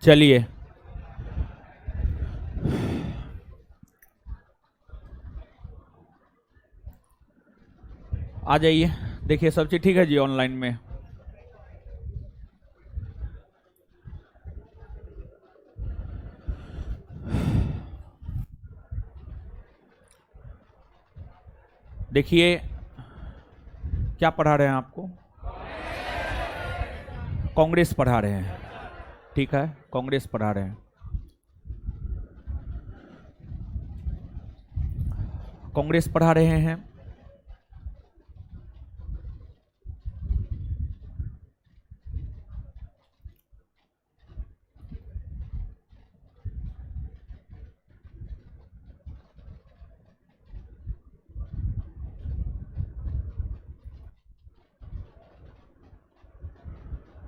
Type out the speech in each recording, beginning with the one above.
चलिए आ जाइए। देखिए सब चीज ठीक है जी ऑनलाइन में। देखिए क्या पढ़ा रहे हैं आपको? कांग्रेस पढ़ा रहे हैं, ठीक है, कांग्रेस पढ़ा रहे हैं। कांग्रेस पढ़ा रहे हैं।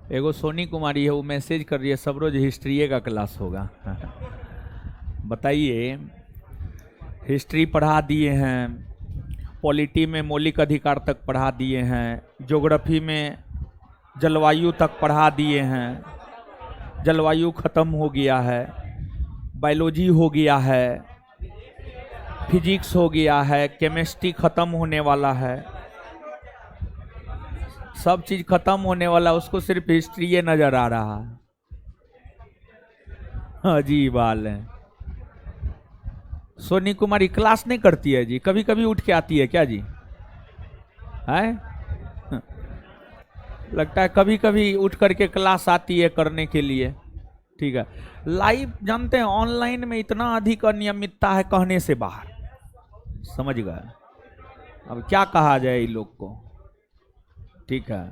एगो सोनी कुमारी है, वो मैसेज कर रही है सब रोज हिस्ट्री का क्लास होगा। बताइए, हिस्ट्री पढ़ा दिए हैं, पॉलिटी में मौलिक अधिकार तक पढ़ा दिए हैं, ज्योग्राफी में जलवायु तक पढ़ा दिए हैं, जलवायु खत्म हो गया है, बायोलॉजी हो गया है, फिजिक्स हो गया है, केमिस्ट्री खत्म होने वाला है, सब चीज खत्म होने वाला, उसको सिर्फ हिस्ट्री नजर आ रहा है। अजीब हाल है। सोनी कुमारी क्लास नहीं करती है जी, कभी कभी उठ के आती है क्या जी? है लगता है कभी कभी उठ करके क्लास आती है करने के लिए। ठीक है, लाइव जानते हैं ऑनलाइन में इतना अधिक अनियमितता है कहने से बाहर। समझ गए? अब क्या कहा जाए इन लोग को। ठीक है,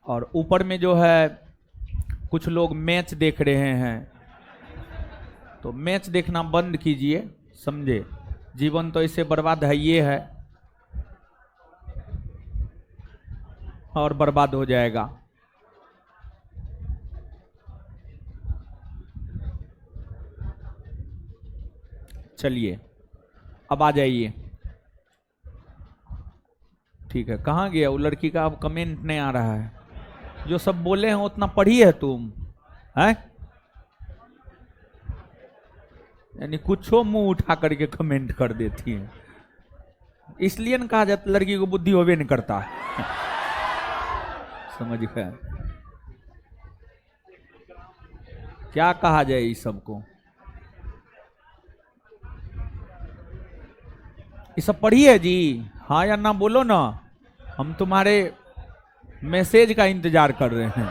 और ऊपर में जो है कुछ लोग मैच देख रहे हैं, तो मैच देखना बंद कीजिए, समझे? जीवन तो इससे बर्बाद है, ये है और बर्बाद हो जाएगा। चलिए अब आ जाइए। ठीक है, कहाँ गया वो लड़की का? अब कमेंट नहीं आ रहा है। जो सब बोले हैं उतना पढ़ी है तुम? है यानी कुछो मुंह उठा करके कमेंट कर देती है। इसलिए न कहा जाता लड़की को बुद्धि होवे नहीं करता है। समझ गए? क्या कहा जाए इस सबको? ये सब पढ़ी है जी? हाँ या ना बोलो ना, हम तुम्हारे मैसेज का इंतजार कर रहे हैं।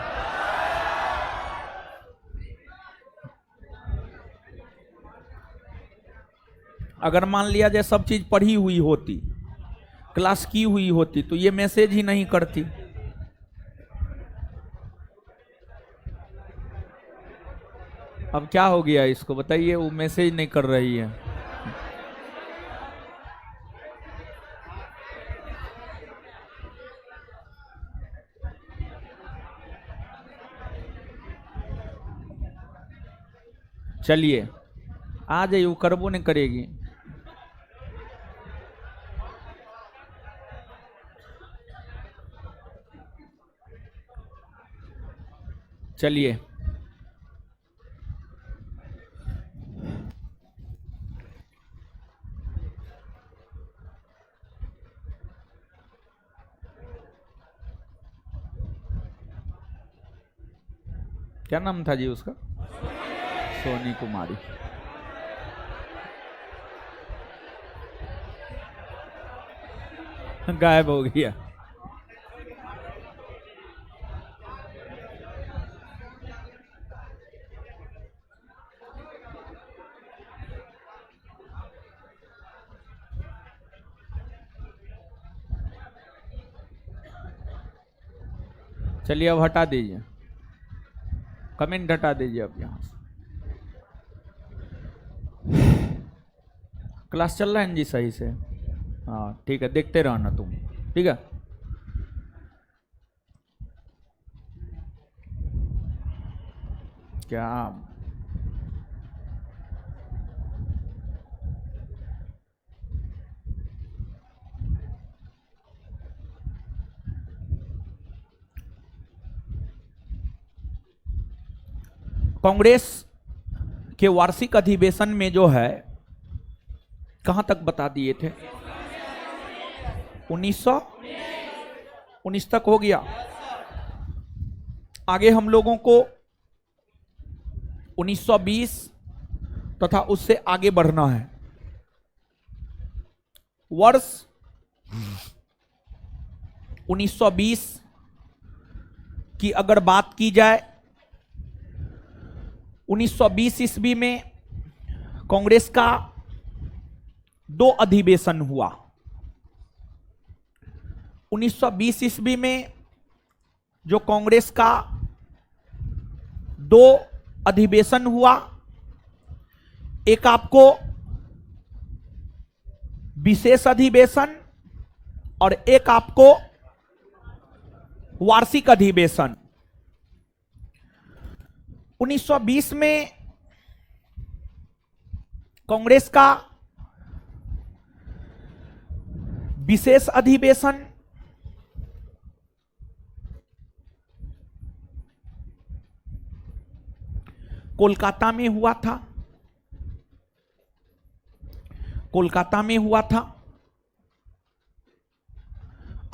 अगर मान लिया जाए सब चीज पढ़ी हुई होती, क्लास की हुई होती, तो ये मैसेज ही नहीं करती। अब क्या हो गया इसको बताइए, वो मैसेज नहीं कर रही है। चलिए आ जाइए, वो करबो नहीं करेगी। चलिए क्या नाम था जी उसका? सोनी कुमारी। गायब हो गया। चलिए अब हटा दीजिए, कमेंट हटा दीजिए अब यहां से। क्लास चल रहा है जी सही से? हाँ ठीक है, देखते रहना तुम, ठीक है? क्या? कांग्रेस के वार्षिक अधिवेशन में जो है, कहां तक बता दिए थे? 1919 तक हो गया। आगे हम लोगों को 1920 तथा उससे आगे बढ़ना है। वर्ष 1920 की अगर बात की जाए, 1920 ईस्वी में कांग्रेस का 2 अधिवेशन हुआ। 1920 ईस्वी में जो कांग्रेस का 2 अधिवेशन हुआ, एक आपको विशेष अधिवेशन और एक आपको वार्षिक अधिवेशन। 1920 में कांग्रेस का विशेष अधिवेशन कोलकाता में हुआ था। कोलकाता में हुआ था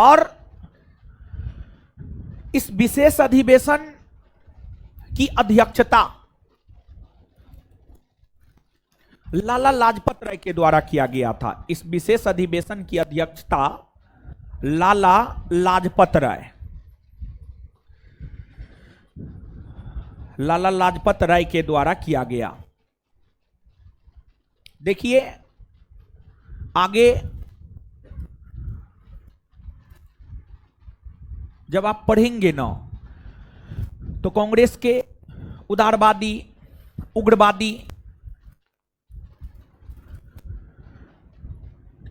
और इस विशेष अधिवेशन की अध्यक्षता लाला लाजपत राय के द्वारा किया गया था। इस विशेष अधिवेशन की अध्यक्षता लाला लाजपत राय के द्वारा किया गया। देखिए आगे जब आप पढ़ेंगे ना, तो कांग्रेस के उदारवादी, उग्रवादी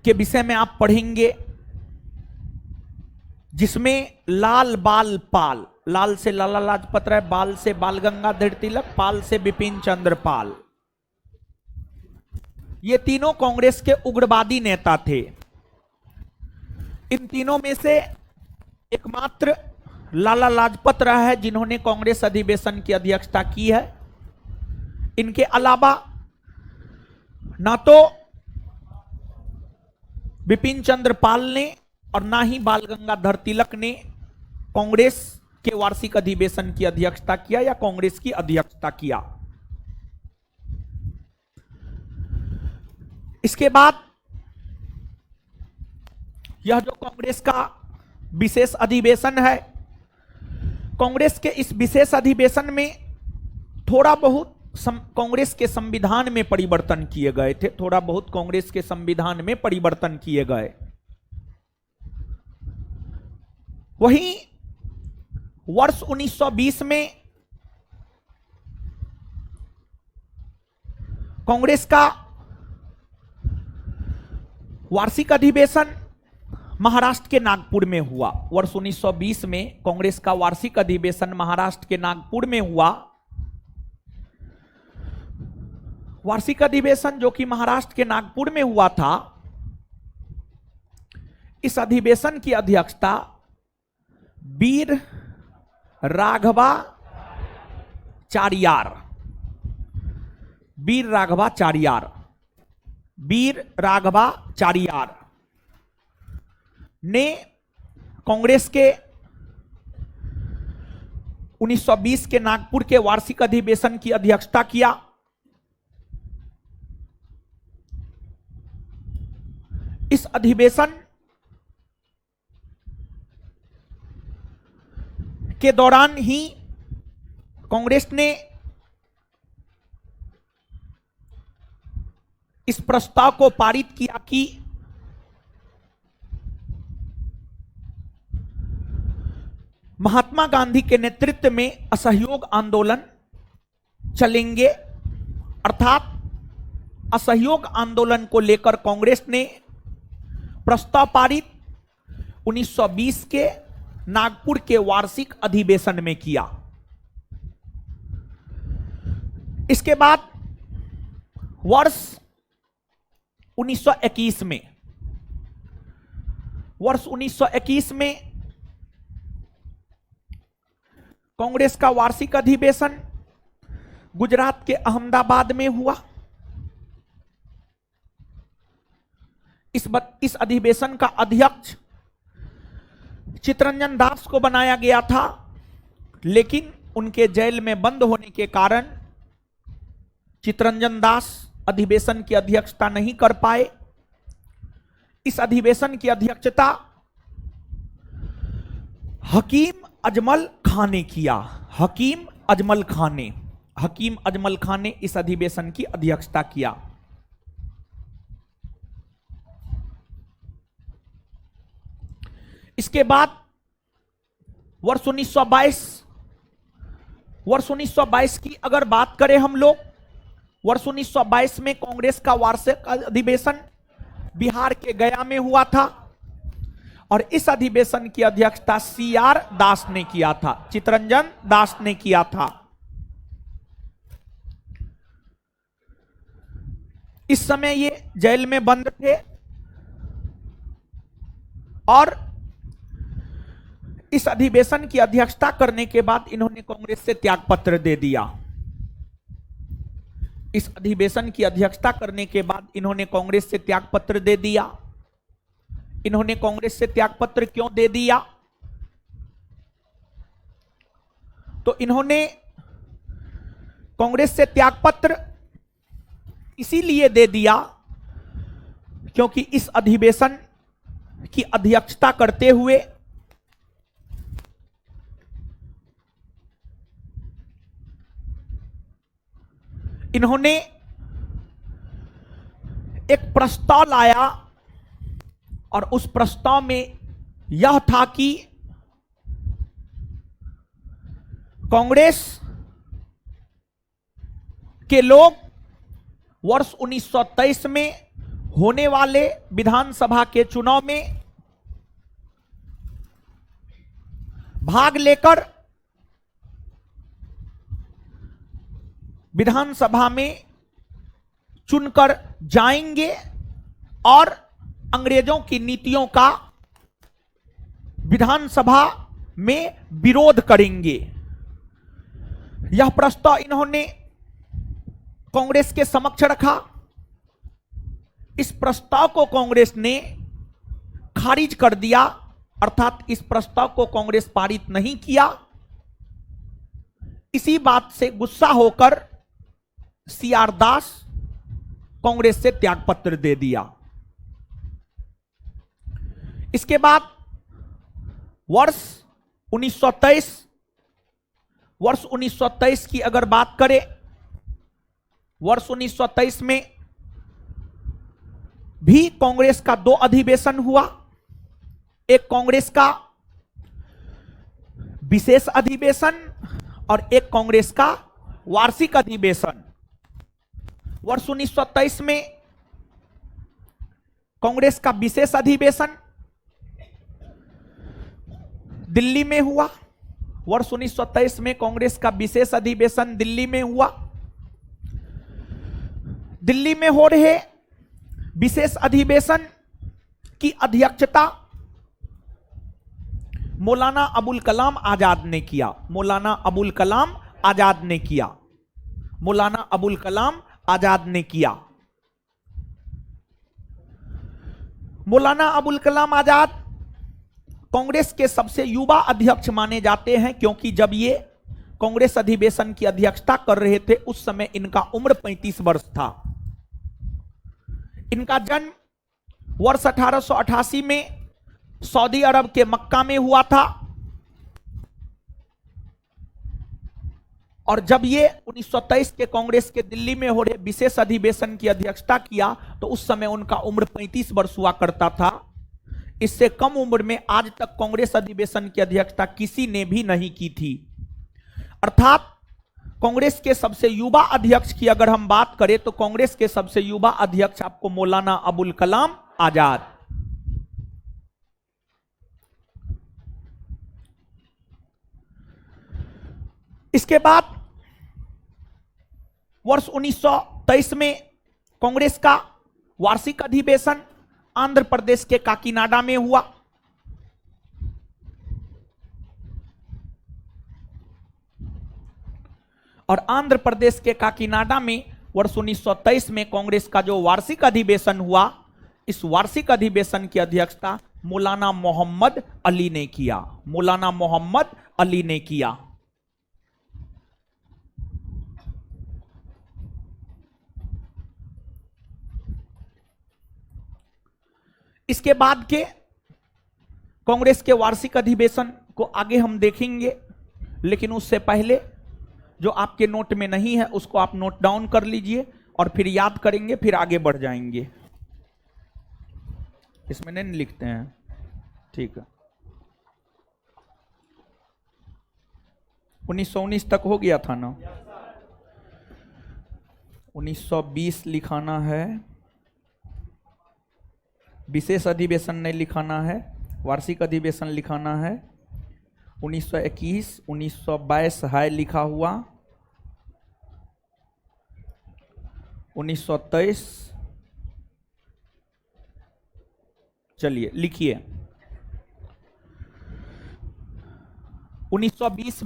के विषय में आप पढ़ेंगे, जिसमें लाल बाल पाल, लाल से लाला लाजपत राय, बाल से बाल गंगाधर तिलक, पाल से बिपिन चंद्र पाल, ये तीनों कांग्रेस के उग्रवादी नेता थे। इन तीनों में से एकमात्र लाला लाजपत राय है जिन्होंने कांग्रेस अधिवेशन की अध्यक्षता की है। इनके अलावा ना तो बिपिन चंद्र पाल ने और ना ही बाल गंगाधर तिलक ने कांग्रेस के वार्षिक अधिवेशन की अध्यक्षता किया या कांग्रेस की अध्यक्षता किया। इसके बाद यह जो कांग्रेस का विशेष अधिवेशन है, कांग्रेस के इस विशेष अधिवेशन में थोड़ा बहुत कांग्रेस के संविधान में परिवर्तन किए गए थे। थोड़ा बहुत कांग्रेस के संविधान में परिवर्तन किए गए। वहीं वर्ष 1920 में कांग्रेस का वार्षिक अधिवेशन महाराष्ट्र के नागपुर में हुआ। वर्ष 1920 में कांग्रेस का वार्षिक अधिवेशन महाराष्ट्र के नागपुर में हुआ। वार्षिक अधिवेशन जो कि महाराष्ट्र के नागपुर में हुआ था, इस अधिवेशन की अध्यक्षता वीर राघवाचारियार ने कांग्रेस के 1920 के नागपुर के वार्षिक अधिवेशन की अध्यक्षता किया। इस अधिवेशन के दौरान ही कांग्रेस ने इस प्रस्ताव को पारित किया कि महात्मा गांधी के नेतृत्व में असहयोग आंदोलन चलेंगे। अर्थात असहयोग आंदोलन को लेकर कांग्रेस ने प्रस्ताव पारित 1920 के नागपुर के वार्षिक अधिवेशन में किया। इसके बाद वर्ष 1921 में कांग्रेस का वार्षिक अधिवेशन गुजरात के अहमदाबाद में हुआ। इस अधिवेशन का अध्यक्ष चितरंजन दास को बनाया गया था, लेकिन उनके जेल में बंद होने के कारण चितरंजन दास अधिवेशन की अध्यक्षता नहीं कर पाए। इस अधिवेशन की अध्यक्षता हकीम अजमल खां ने किया। हकीम अजमल खां ने इस अधिवेशन की अध्यक्षता किया। इसके बाद वर्ष 1922 की अगर बात करें हम लोग, वर्ष 1922 में कांग्रेस का वार्षिक अधिवेशन बिहार के गया में हुआ था और इस अधिवेशन की अध्यक्षता CR दास ने किया था, चितरंजन दास ने किया था। इस समय ये जेल में बंद थे और इस अधिवेशन की अध्यक्षता करने के बाद इन्होंने कांग्रेस से त्यागपत्र दे दिया। इस अधिवेशन की अध्यक्षता करने के बाद इन्होंने कांग्रेस से त्यागपत्र दे दिया। इन्होंने कांग्रेस से त्यागपत्र क्यों दे दिया? तो इन्होंने कांग्रेस से त्यागपत्र इसीलिए दे दिया क्योंकि इस अधिवेशन की अध्यक्षता करते हुए इन्होंने एक प्रस्ताव लाया और उस प्रस्ताव में यह था कि कांग्रेस के लोग वर्ष 1923 में होने वाले विधानसभा के चुनाव में भाग लेकर विधानसभा में चुनकर जाएंगे और अंग्रेजों की नीतियों का विधानसभा में विरोध करेंगे। यह प्रस्ताव इन्होंने कांग्रेस के समक्ष रखा। इस प्रस्ताव को कांग्रेस ने खारिज कर दिया, अर्थात इस प्रस्ताव को कांग्रेस पारित नहीं किया। इसी बात से गुस्सा होकर CR दास कांग्रेस से त्यागपत्र दे दिया। इसके बाद वर्ष 1923 की अगर बात करें, वर्ष 1923 में भी कांग्रेस का 2 अधिवेशन हुआ। एक कांग्रेस का विशेष अधिवेशन और एक कांग्रेस का वार्षिक अधिवेशन। वर्ष 1923 में कांग्रेस का विशेष अधिवेशन दिल्ली में हुआ। वर्ष 1923 में कांग्रेस का विशेष अधिवेशन दिल्ली में हुआ। दिल्ली में हो रहे विशेष अधिवेशन की अध्यक्षता मौलाना अबुल कलाम आजाद ने किया। मौलाना अबुल कलाम आजाद ने किया। मौलाना अबुल कलाम आजाद ने किया। मौलाना अबुल कलाम आजाद कांग्रेस के सबसे युवा अध्यक्ष माने जाते हैं, क्योंकि जब ये कांग्रेस अधिवेशन की अध्यक्षता कर रहे थे उस समय इनका उम्र 35 वर्ष था। इनका जन्म वर्ष 1888 में सऊदी अरब के मक्का में हुआ था और जब ये 1923 के कांग्रेस के दिल्ली में हो रहे विशेष अधिवेशन की अध्यक्षता किया तो उस समय उनका उम्र 35 वर्ष हुआ करता था। इससे कम उम्र में आज तक कांग्रेस अधिवेशन की अध्यक्षता किसी ने भी नहीं की थी। अर्थात कांग्रेस के सबसे युवा अध्यक्ष की अगर हम बात करें तो कांग्रेस के सबसे युवा अध्यक्ष आपको मौलाना अबुल कलाम आजाद। इसके बाद वर्ष 1923 में कांग्रेस का वार्षिक अधिवेशन आंध्र प्रदेश के काकीनाडा में हुआ। और आंध्र प्रदेश के काकीनाडा में वर्ष 1923 में कांग्रेस का जो वार्षिक अधिवेशन हुआ, इस वार्षिक अधिवेशन की अध्यक्षता मौलाना मोहम्मद अली ने किया। मौलाना मोहम्मद अली ने किया। इसके बाद के कांग्रेस के वार्षिक अधिवेशन को आगे हम देखेंगे, लेकिन उससे पहले जो आपके नोट में नहीं है उसको आप नोट डाउन कर लीजिए और फिर याद करेंगे, फिर आगे बढ़ जाएंगे। इसमें नहीं लिखते हैं, ठीक है। 1919 तक हो गया था ना, 1920 लिखाना है, विशेष अधिवेशन नहीं लिखाना है, वार्षिक अधिवेशन लिखाना है। 1921, 1922 है लिखा हुआ, 1923। चलिए लिखिए। 1920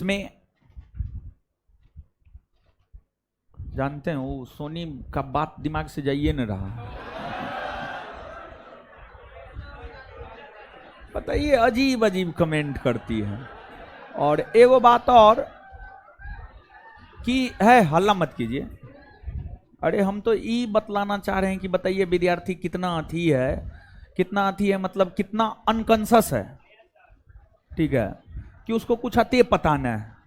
में जानते हैं वो सोनी का बात दिमाग से जाइए न रहा। बताइए, अजीब अजीब कमेंट करती है। और एगो बात और कि है, हल्ला मत कीजिए। अरे हम तो ये बतलाना चाह रहे हैं कि बताइए विद्यार्थी कितना अथी है, कितना अथी है, मतलब कितना अनकॉन्शियस है, ठीक है, कि उसको कुछ अते पता न है।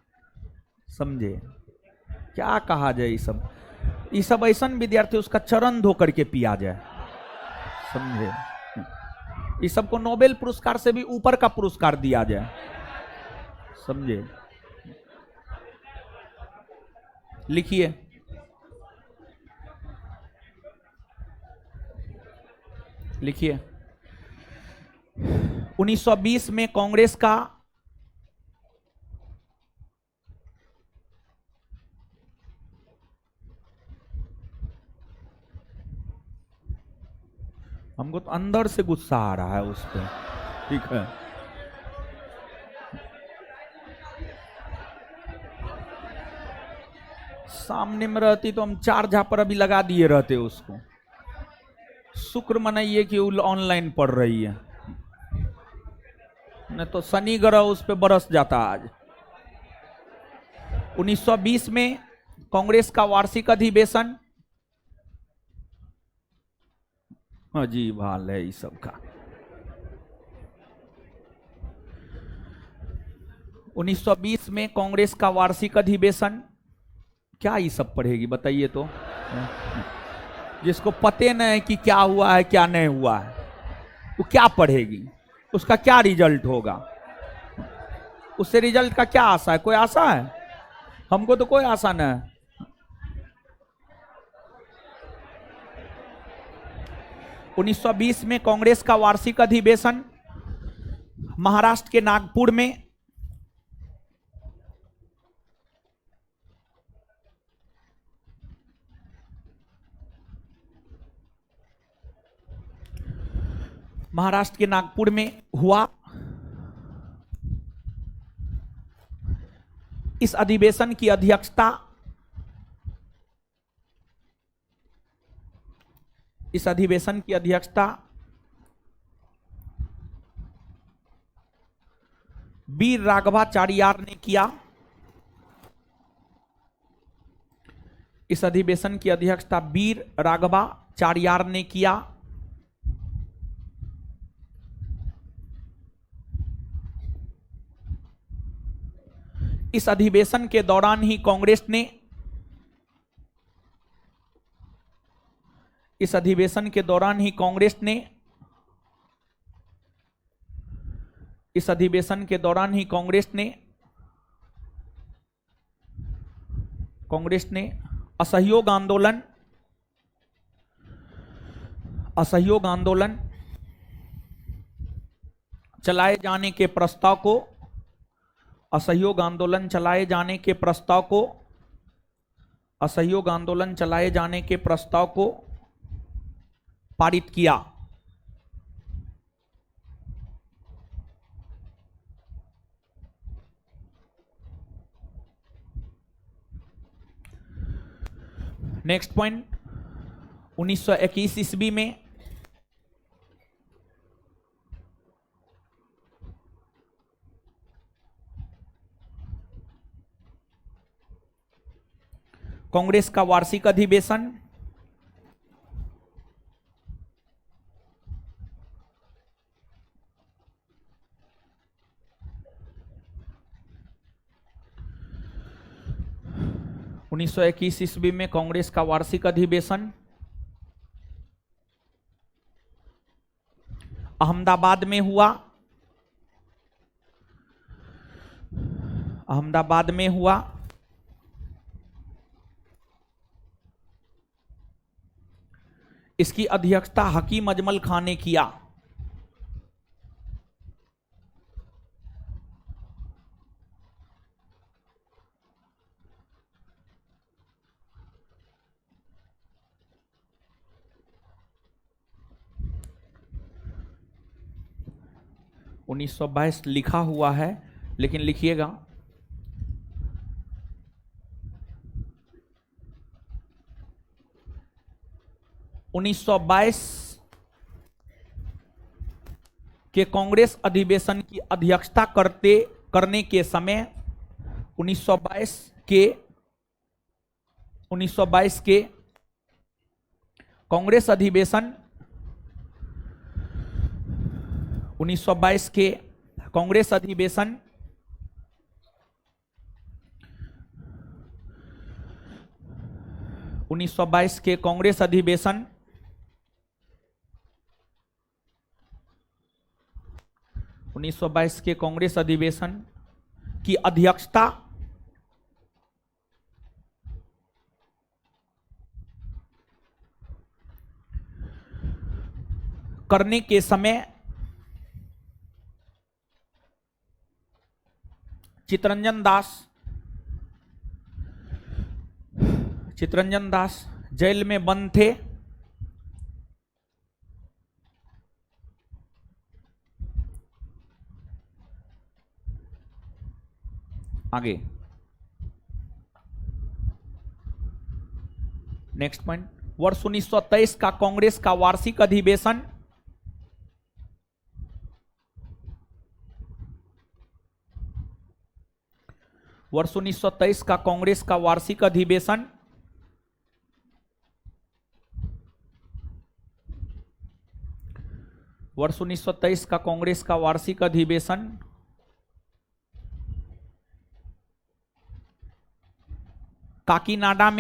समझे क्या कहा जाए? ये सब ऐसा विद्यार्थी उसका चरण धो करके पिया जाए। समझे? ये सबको नोबेल पुरस्कार से भी ऊपर का पुरस्कार दिया जाए। समझे? लिखिए। लिखिए। 1920 में कांग्रेस का हमको तो अंदर से गुस्सा आ रहा है उस पर, ठीक है। सामने में रहती तो हम 4 झापर अभी लगा दिए रहते उसको। शुक्र मनाइए कि वो ऑनलाइन पढ़ रही है, नहीं तो शनि ग्रह उस पर बरस जाता आज। 1920 में कांग्रेस का वार्षिक अधिवेशन, अजीब हाल है इस सब का। 1920 में कांग्रेस का वार्षिक अधिवेशन, क्या ये सब पढ़ेगी बताइए तो? जिसको पते न है कि क्या हुआ है क्या नहीं हुआ है, वो क्या पढ़ेगी? उसका क्या रिजल्ट होगा? उससे रिजल्ट का क्या आशा है? कोई आशा है? हमको तो कोई आशा नहीं है। 1920 में कांग्रेस का वार्षिक अधिवेशन महाराष्ट्र के नागपुर में हुआ। इस अधिवेशन की अध्यक्षता वीर राघवाचार्यार ने किया। इस अधिवेशन की अध्यक्षता वीर राघवाचार्यार ने किया। इस अधिवेशन के दौरान ही कांग्रेस ने असहयोग आंदोलन चलाए जाने के प्रस्ताव को पारित किया। नेक्स्ट पॉइंट, 1921 ईस्वी में कांग्रेस का वार्षिक अधिवेशन, उन्नीस सौ 21 ईस्वी में कांग्रेस का वार्षिक अधिवेशन अहमदाबाद में हुआ। अहमदाबाद में हुआ। इसकी अध्यक्षता हकीम अजमल खान ने किया। उन्नीस सौ 22 लिखा हुआ है, लेकिन लिखिएगा 1922 के कांग्रेस अधिवेशन की अध्यक्षता करने के समय 1922 के कांग्रेस अधिवेशन 1922 के कांग्रेस अधिवेशन उन्नीस सौ 22 के कांग्रेस अधिवेशन की अध्यक्षता करने के समय चितरंजन दास जेल में बंद थे। आगे नेक्स्ट पॉइंट, वर्ष 1923 का कांग्रेस का वार्षिक अधिवेशन वर्ष 1923 का कांग्रेस का वार्षिक अधिवेशन वर्ष 1923 का कांग्रेस का वार्षिक अधिवेशन काकीनाडा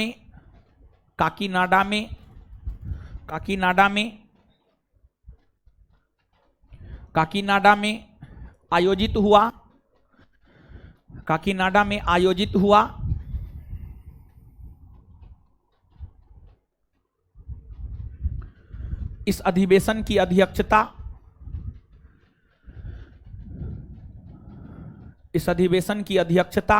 में आयोजित हुआ। इस अधिवेशन की अध्यक्षता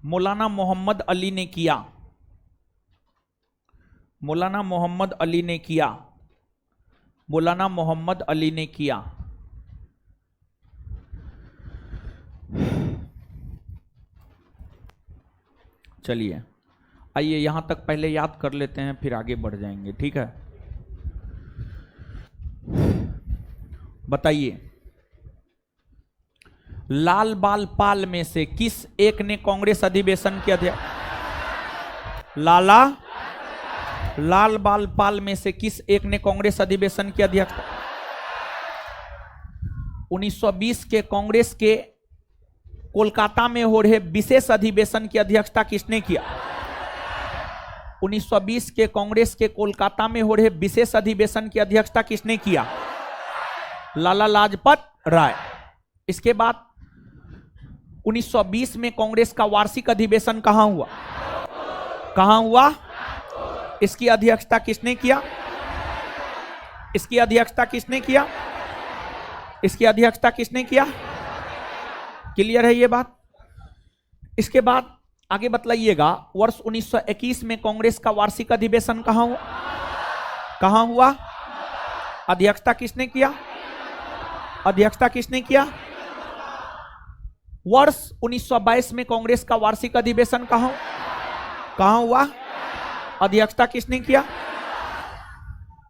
मौलाना मोहम्मद अली ने किया। चलिए आइए यहां तक पहले याद कर लेते हैं, फिर आगे बढ़ जाएंगे, ठीक है। बताइए, लाल बाल पाल में से किस एक ने कांग्रेस अधिवेशन की लाल बाल पाल में से किस एक ने कांग्रेस अधिवेशन की अध्यक्षता 1920 के कांग्रेस के कोलकाता में हो रहे विशेष अधिवेशन की अध्यक्षता किसने किया? 1920 के कांग्रेस के कोलकाता में हो रहे विशेष अधिवेशन की अध्यक्षता किसने किया? लाला लाजपत राय। इसके बाद 1920 में कांग्रेस का वार्षिक अधिवेशन कहां हुआ? इसकी अध्यक्षता किसने किया? क्लियर है ये बात? इसके बाद आगे बतलाइएगा, वर्ष 1921 में कांग्रेस का वार्षिक अधिवेशन कहां हुआ? अध्यक्षता किसने किया? अध्यक्षता किसने किया? वर्ष 1922 में कांग्रेस का वार्षिक अधिवेशन कहां हुआ? अध्यक्षता किसने किया?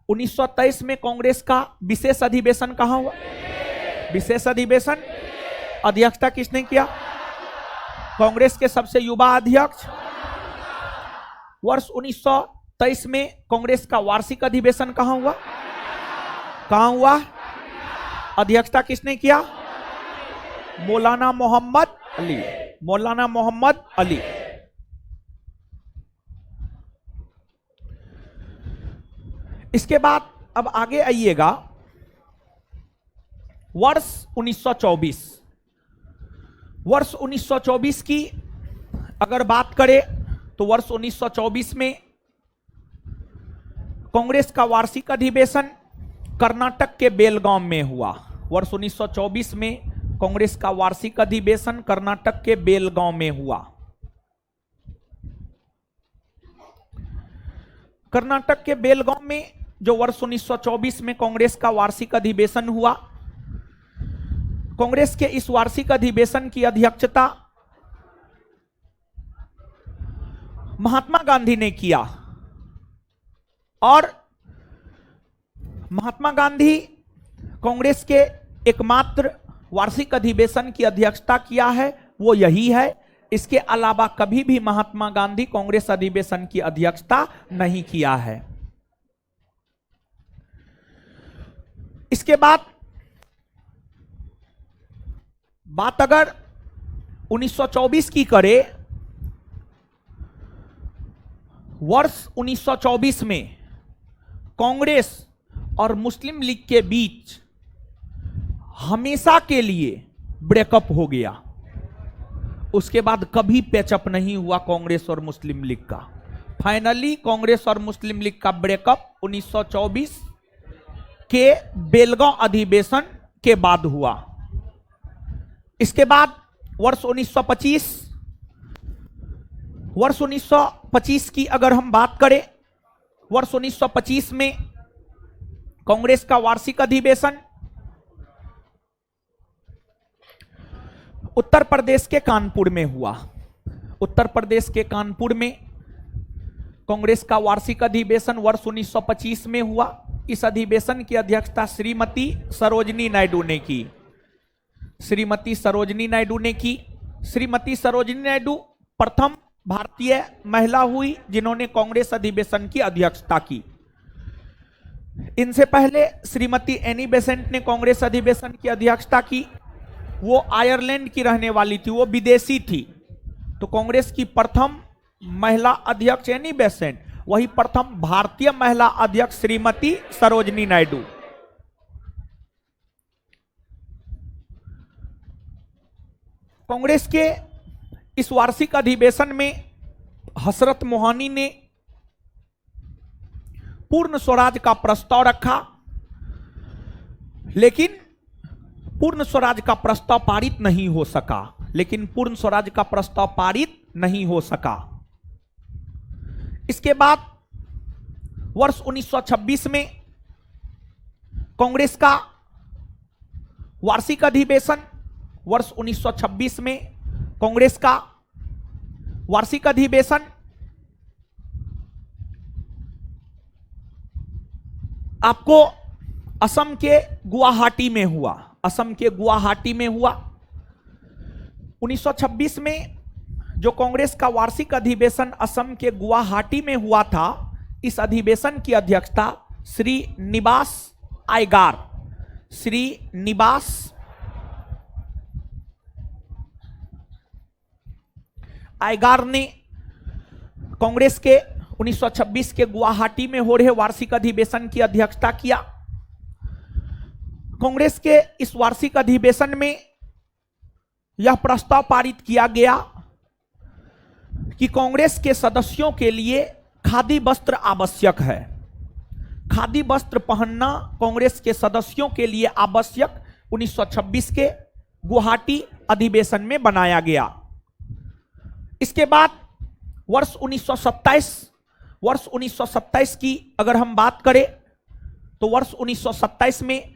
1923 में कांग्रेस का विशेष अधिवेशन कहां हुआ? विशेष अधिवेशन। अध्यक्षता किसने किया? कांग्रेस के सबसे युवा अध्यक्ष। वर्ष 1923 में कांग्रेस का वार्षिक अधिवेशन कहां हुआ? अध्यक्षता किसने किया? मौलाना मोहम्मद अली। इसके बाद अब आगे आइएगा, वर्ष 1924 की अगर बात करें तो वर्ष 1924 में कांग्रेस का वार्षिक अधिवेशन कर्नाटक के बेलगाम में हुआ। वर्ष 1924 में कांग्रेस का वार्षिक अधिवेशन कर्नाटक के बेलगांव में हुआ। कर्नाटक के बेलगांव में जो वर्ष 1924 में कांग्रेस का वार्षिक अधिवेशन हुआ, कांग्रेस के इस वार्षिक अधिवेशन की अध्यक्षता महात्मा गांधी ने किया और महात्मा गांधी कांग्रेस के एकमात्र वार्षिक अधिवेशन की अध्यक्षता किया है, वो यही है। इसके अलावा कभी भी महात्मा गांधी कांग्रेस अधिवेशन की अध्यक्षता नहीं किया है। इसके बाद बात अगर 1924 की करें, वर्ष 1924 में कांग्रेस और मुस्लिम लीग के बीच हमेशा के लिए ब्रेकअप हो गया। उसके बाद कभी पैचअप नहीं हुआ कांग्रेस और मुस्लिम लीग का। फाइनली कांग्रेस और मुस्लिम लीग का ब्रेकअप 1924 के बेलगांव अधिवेशन के बाद हुआ। इसके बाद वर्ष 1925 की अगर हम बात करें, वर्ष 1925 में कांग्रेस का वार्षिक अधिवेशन उत्तर प्रदेश के कानपुर में हुआ। उत्तर प्रदेश के कानपुर में कांग्रेस का वार्षिक अधिवेशन वर्ष 1925 में हुआ। इस अधिवेशन की अध्यक्षता श्रीमती सरोजिनी नायडू ने की। श्रीमती सरोजिनी नायडू प्रथम भारतीय महिला हुई जिन्होंने कांग्रेस अधिवेशन की अध्यक्षता की। इनसे पहले श्रीमती एनी बेसेंट ने कांग्रेस अधिवेशन की अध्यक्षता की। वो आयरलैंड की रहने वाली थी, वो विदेशी थी। तो कांग्रेस की प्रथम महिला अध्यक्ष एनी बेसेंट, वही प्रथम भारतीय महिला अध्यक्ष श्रीमती सरोजिनी नायडू। कांग्रेस के इस वार्षिक अधिवेशन में हसरत मोहानी ने पूर्ण स्वराज का प्रस्ताव रखा, लेकिन पूर्ण स्वराज का प्रस्ताव पारित नहीं हो सका। इसके बाद वर्ष 1926 में कांग्रेस का वार्षिक अधिवेशन, वर्ष 1926 में कांग्रेस का वार्षिक अधिवेशन आपको असम के गुवाहाटी में हुआ। 1926 में जो कांग्रेस का वार्षिक अधिवेशन असम के गुवाहाटी में हुआ था, इस अधिवेशन की अध्यक्षता श्री निवास आयगार ने कांग्रेस के 1926 के गुवाहाटी में हो रहे वार्षिक अधिवेशन की अध्यक्षता किया। कांग्रेस के इस वार्षिक अधिवेशन में यह प्रस्ताव पारित किया गया कि कांग्रेस के सदस्यों के लिए खादी वस्त्र आवश्यक है। खादी वस्त्र पहनना कांग्रेस के सदस्यों के लिए आवश्यक 1926 के गुवाहाटी अधिवेशन में बनाया गया। इसके बाद वर्ष 1927 की अगर हम बात करें तो वर्ष 1927 में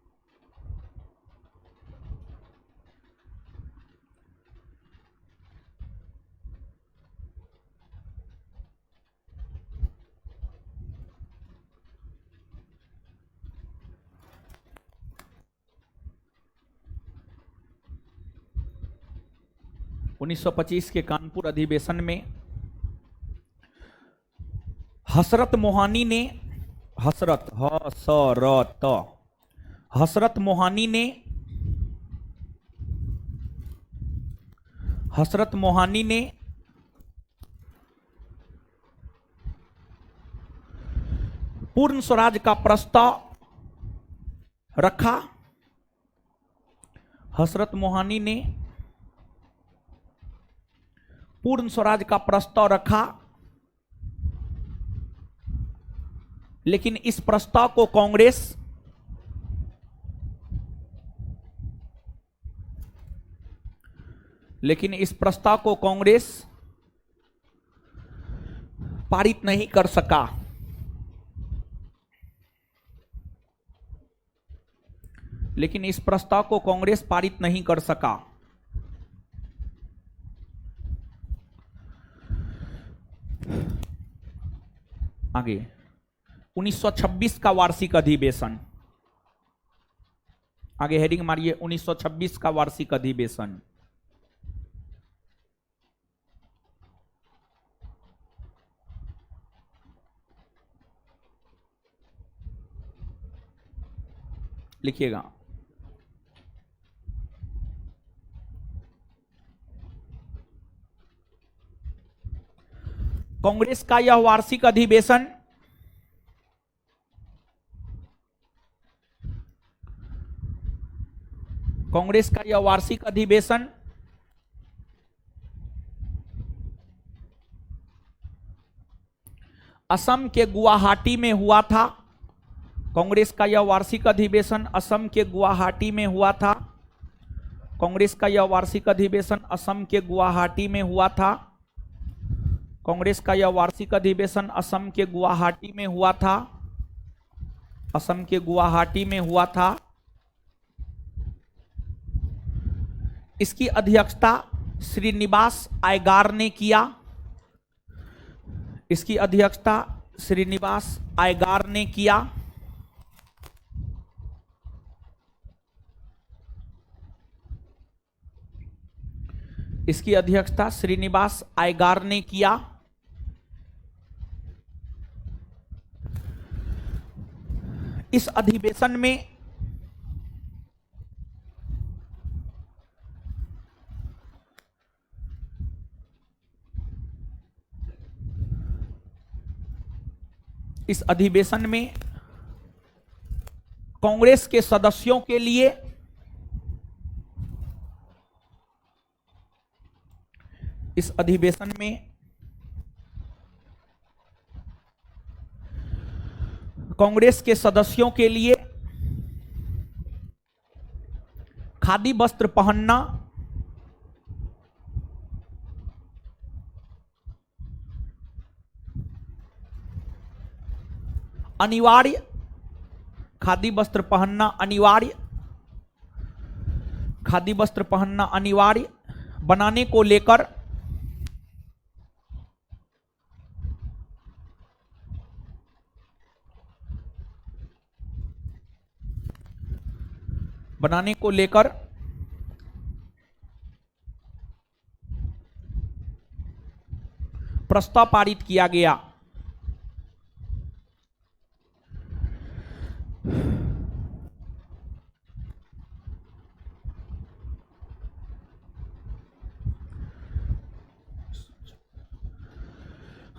1925 के कानपुर अधिवेशन में हसरत मोहानी ने हसरत मोहानी ने पूर्ण स्वराज का प्रस्ताव रखा। हसरत मोहानी ने पूर्ण स्वराज का प्रस्ताव रखा, लेकिन इस प्रस्ताव को कांग्रेस पारित नहीं कर सका। आगे 1926 का वार्षिक अधिवेशन, आगे हेडिंग मारिए 1926 का वार्षिक अधिवेशन। लिखिएगा। कांग्रेस का यह वार्षिक अधिवेशन असम के गुवाहाटी में हुआ था। कांग्रेस का यह वार्षिक अधिवेशन असम के गुवाहाटी में हुआ था। कांग्रेस का यह वार्षिक अधिवेशन असम के गुवाहाटी में हुआ था। कांग्रेस का यह वार्षिक अधिवेशन असम के गुवाहाटी में हुआ था। असम के गुवाहाटी में हुआ था। इसकी अध्यक्षता श्रीनिवास आयगार ने किया। इसकी अध्यक्षता श्रीनिवास आयगार ने किया। इसकी अध्यक्षता श्रीनिवास आयगार ने किया। इस अधिवेशन में कांग्रेस के सदस्यों के लिए खादी वस्त्र पहनना अनिवार्य, खादी वस्त्र पहनना अनिवार्य बनाने को लेकर प्रस्ताव पारित किया गया।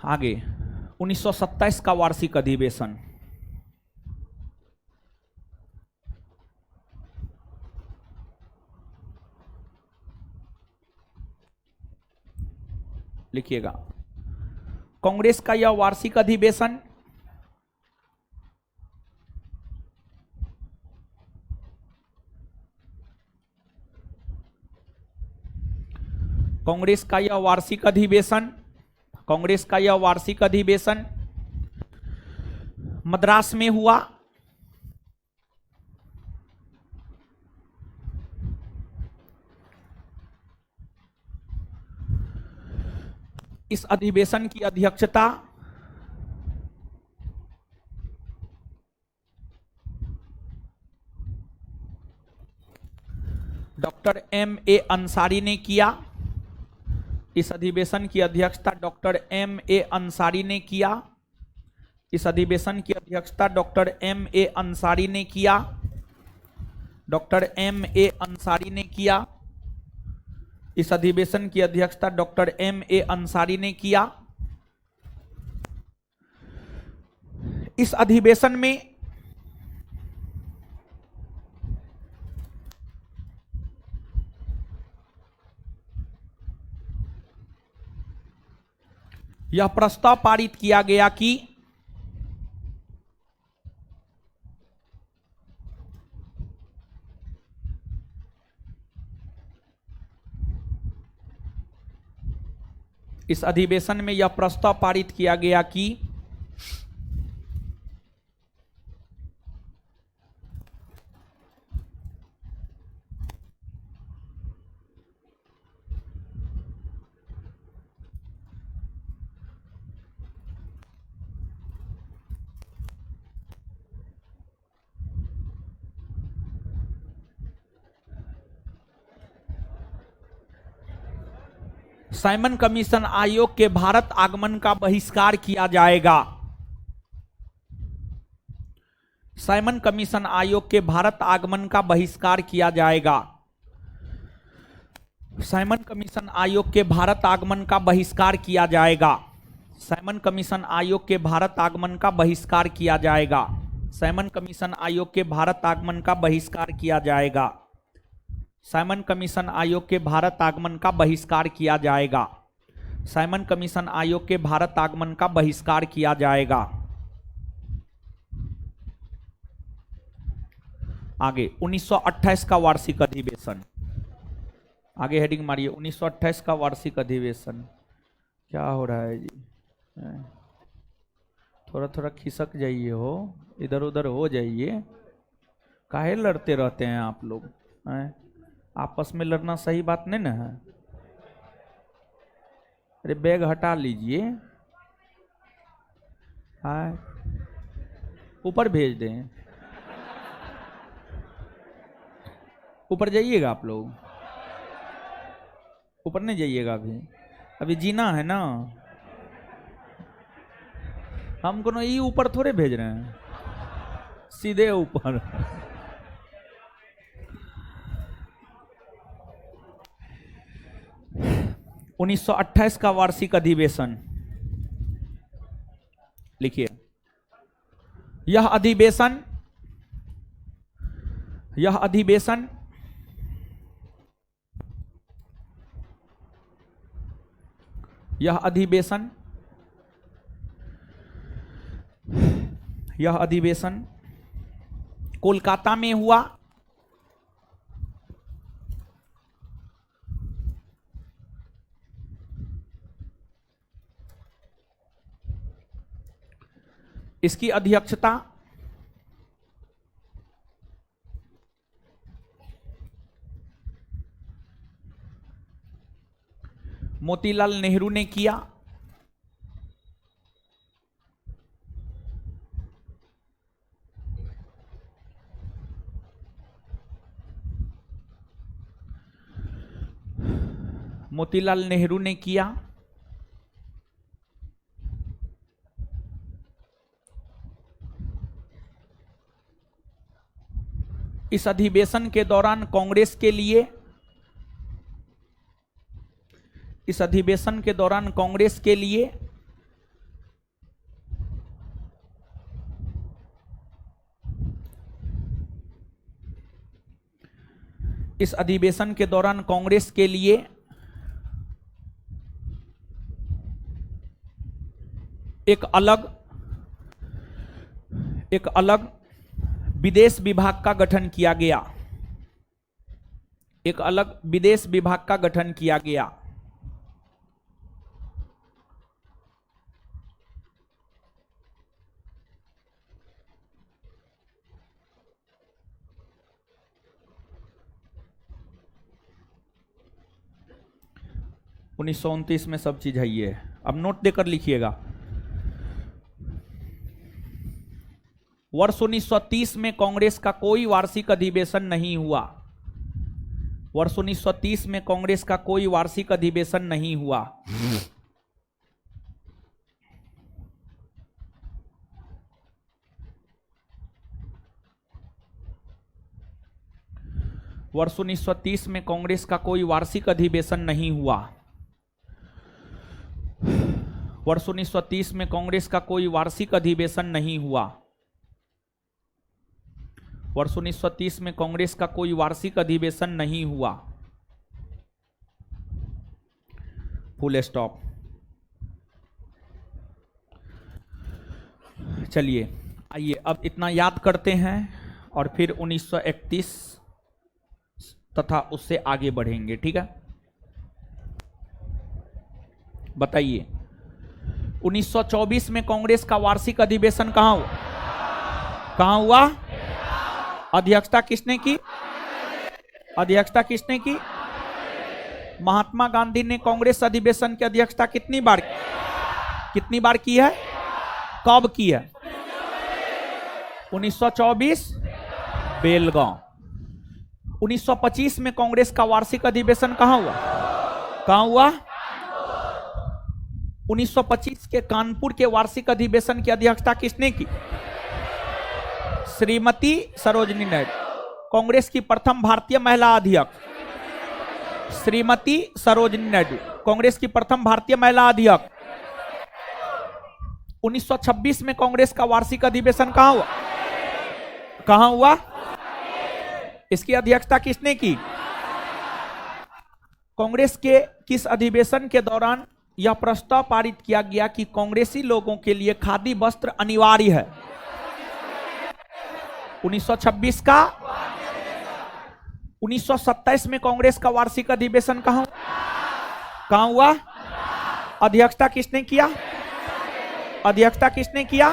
आगे 1927 का वार्षिक अधिवेशन, लिखिएगा। कांग्रेस का यह वार्षिक अधिवेशन मद्रास में हुआ। इस अधिवेशन की अध्यक्षता डॉक्टर M.A. अंसारी ने किया। इस अधिवेशन की अध्यक्षता डॉक्टर एम ए अंसारी ने किया। इस अधिवेशन की अध्यक्षता डॉक्टर एम ए अंसारी ने किया। डॉक्टर एम ए अंसारी ने किया। इस अधिवेशन की अध्यक्षता डॉक्टर एम ए अंसारी ने किया। इस अधिवेशन में यह प्रस्ताव पारित किया गया कि इस अधिवेशन में यह प्रस्ताव पारित किया गया कि साइमन कमीशन आयोग के भारत आगमन का बहिष्कार किया जाएगा। साइमन कमीशन आयोग के भारत आगमन का बहिष्कार किया जाएगा। साइमन कमीशन आयोग के भारत आगमन का बहिष्कार किया जाएगा। साइमन कमीशन आयोग के भारत आगमन का बहिष्कार किया जाएगा। साइमन कमीशन आयोग के भारत आगमन का बहिष्कार किया जाएगा। साइमन कमीशन आयोग के भारत आगमन का बहिष्कार किया जाएगा। साइमन कमीशन आयोग के भारत आगमन का बहिष्कार किया जाएगा। आगे 1928 का वार्षिक अधिवेशन, आगे हेडिंग मारिए 1928 का वार्षिक अधिवेशन। क्या हो रहा है जी? थोड़ा थोड़ा खिसक जाइए, हो इधर उधर हो जाइए। काहे लड़ते रहते हैं आप लोग? आपस में लड़ना सही बात नहीं ना है। अरे बैग हटा लीजिए, हाँ ऊपर भेज दें। ऊपर जाइएगा आप लोग? ऊपर नहीं जाइएगा अभी, अभी जीना है ना। हम कोनो ये ऊपर थोड़े भेज रहे हैं, सीधे ऊपर। उन्नीस सौ 28 का वार्षिक अधिवेशन लिखिए। यह अधिवेशन यह अधिवेशन यह अधिवेशन यह अधिवेशन कोलकाता में हुआ। इसकी अध्यक्षता मोतीलाल नेहरू ने किया। मोतीलाल नेहरू ने किया। इस अधिवेशन के दौरान कांग्रेस के लिए इस अधिवेशन के दौरान कांग्रेस के लिए इस अधिवेशन के दौरान कांग्रेस के लिए एक अलग विदेश विभाग का गठन किया गया। एक अलग विदेश विभाग का गठन किया गया। उन्नीस में सब चीज है ये, अब नोट देकर लिखिएगा। वर्ष 1930 में कांग्रेस का कोई वार्षिक अधिवेशन नहीं हुआ। वर्ष 1930 में कांग्रेस का कोई वार्षिक अधिवेशन नहीं हुआ। वर्ष 1930 में कांग्रेस का कोई वार्षिक अधिवेशन नहीं हुआ। वर्ष 1930 में कांग्रेस का कोई वार्षिक अधिवेशन नहीं हुआ। वर्ष 1930 में कांग्रेस का कोई वार्षिक अधिवेशन नहीं हुआ। Full stop. चलिए आइए अब इतना याद करते हैं और फिर 1931 तथा उससे आगे बढ़ेंगे, ठीक है। बताइए 1924 में कांग्रेस का वार्षिक अधिवेशन कहां हुआ? कहां हुआ? अध्यक्षता किसने की? अध्यक्षता किसने की? महात्मा गांधी ने कांग्रेस अधिवेशन की अध्यक्षता कितनी बार की है? कब की है? 1924 बेलगांव। 1925 में कांग्रेस का वार्षिक अधिवेशन कहां हुआ? कहां हुआ? 1925 के कानपुर के वार्षिक अधिवेशन की अध्यक्षता किसने की? श्रीमती सरोजिनी नायडू, कांग्रेस की प्रथम भारतीय महिला अध्यक्ष। श्रीमती सरोजिनी नायडू, कांग्रेस की प्रथम भारतीय महिला अध्यक्ष। 1926 में कांग्रेस का वार्षिक अधिवेशन कहां हुआ? कहां हुआ? इसकी अध्यक्षता किसने की? कांग्रेस के किस अधिवेशन के दौरान यह प्रस्ताव पारित किया गया कि कांग्रेसी लोगों के लिए खादी वस्त्र अनिवार्य है? 1926 का। 1927 में कांग्रेस का वार्षिक अधिवेशन कहां हुआ? अध्यक्षता किसने किया? अध्यक्षता किसने किया?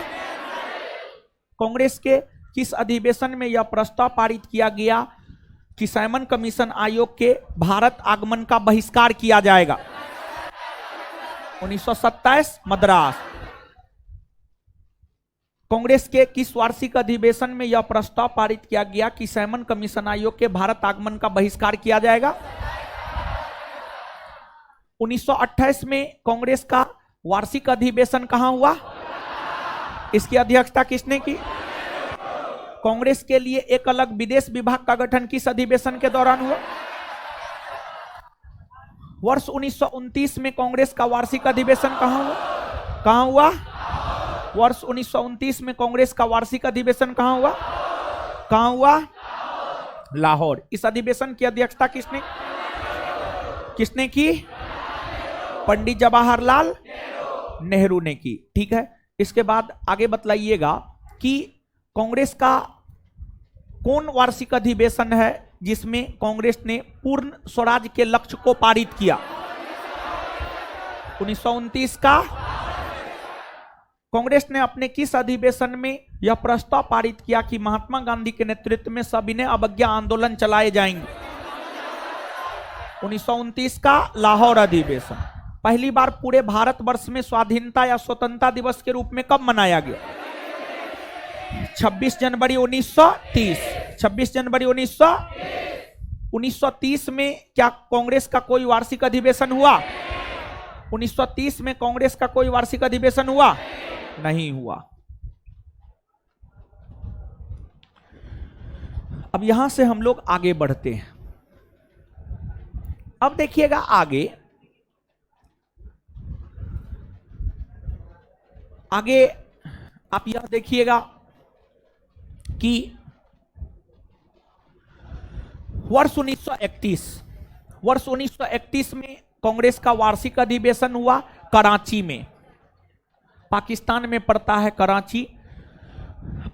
कांग्रेस के किस अधिवेशन में यह प्रस्ताव पारित किया गया कि साइमन कमीशन आयोग के भारत आगमन का बहिष्कार किया जाएगा? 1927 मद्रास। कांग्रेस के किस वार्षिक अधिवेशन में यह प्रस्ताव पारित किया गया कि साइमन कमीशन आयोग के भारत आगमन का बहिष्कार किया जाएगा? 1928 में कांग्रेस का वार्षिक अधिवेशन कहां हुआ? इसकी अध्यक्षता किसने की? कांग्रेस के लिए एक अलग विदेश विभाग का गठन किस अधिवेशन के दौरान हुआ? वर्ष 1929 में कांग्रेस का वार्षिक अधिवेशन कहां हुआ? कहां हुआ? वर्ष 1929 में कांग्रेस का वार्षिक अधिवेशन कहां हुआ? कहां हुआ? लाहौर। इस अधिवेशन की अध्यक्षता किसने की? पंडित जवाहरलाल नेहरू ने की। ठीक है, इसके बाद आगे बतलाइएगा कि कांग्रेस का कौन वार्षिक अधिवेशन है जिसमें कांग्रेस ने पूर्ण स्वराज के लक्ष्य को पारित किया? 1929 का। कांग्रेस ने अपने किस अधिवेशन में यह प्रस्ताव पारित किया कि महात्मा गांधी के नेतृत्व में सविनय अवज्ञा आंदोलन चलाए जाएंगे? 1929 का लाहौर अधिवेशन। पहली बार पूरे भारतवर्ष में स्वाधीनता या स्वतंत्रता दिवस के रूप में कब मनाया गया? 26 जनवरी 1930। 26 जनवरी 1930 में क्या कांग्रेस का कोई वार्षिक अधिवेशन हुआ? 1930 में कांग्रेस का कोई वार्षिक अधिवेशन हुआ? नहीं हुआ। अब यहां से हम लोग आगे बढ़ते हैं। अब देखिएगा आगे आप यह देखिएगा कि वर्ष 1931 में कांग्रेस का वार्षिक अधिवेशन हुआ कराची में। पाकिस्तान में पड़ता है कराची।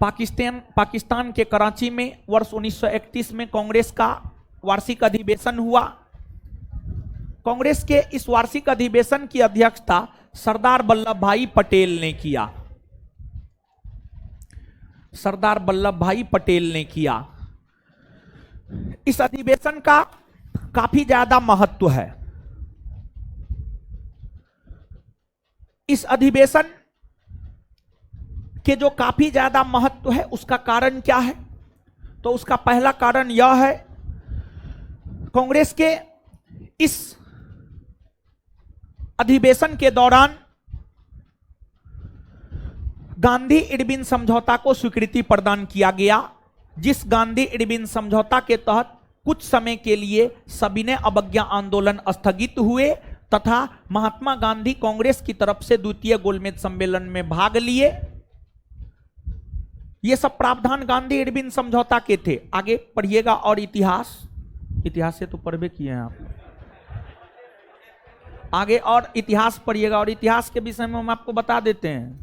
पाकिस्तान के कराची में वर्ष 1931 में कांग्रेस का वार्षिक अधिवेशन हुआ। कांग्रेस के इस वार्षिक अधिवेशन की अध्यक्षता सरदार वल्लभ भाई पटेल ने किया। सरदार वल्लभ भाई पटेल ने किया। इस अधिवेशन का काफी ज्यादा महत्व है। इस अधिवेशन के जो काफी ज्यादा महत्व है उसका कारण क्या है? तो उसका पहला कारण यह है, कांग्रेस के इस अधिवेशन के दौरान गांधी इरविन समझौता को स्वीकृति प्रदान किया गया, जिस गांधी इरविन समझौता के तहत कुछ समय के लिए सविनय अवज्ञा आंदोलन स्थगित हुए तथा महात्मा गांधी कांग्रेस की तरफ से द्वितीय गोलमेज सम्मेलन में भाग लिए। ये सब प्रावधान गांधी इरविन समझौता के थे। आगे पढ़िएगा और इतिहास से तो पढ़वे किए हैं आप, आगे और इतिहास पढ़िएगा और इतिहास के विषय में हम आपको बता देते हैं।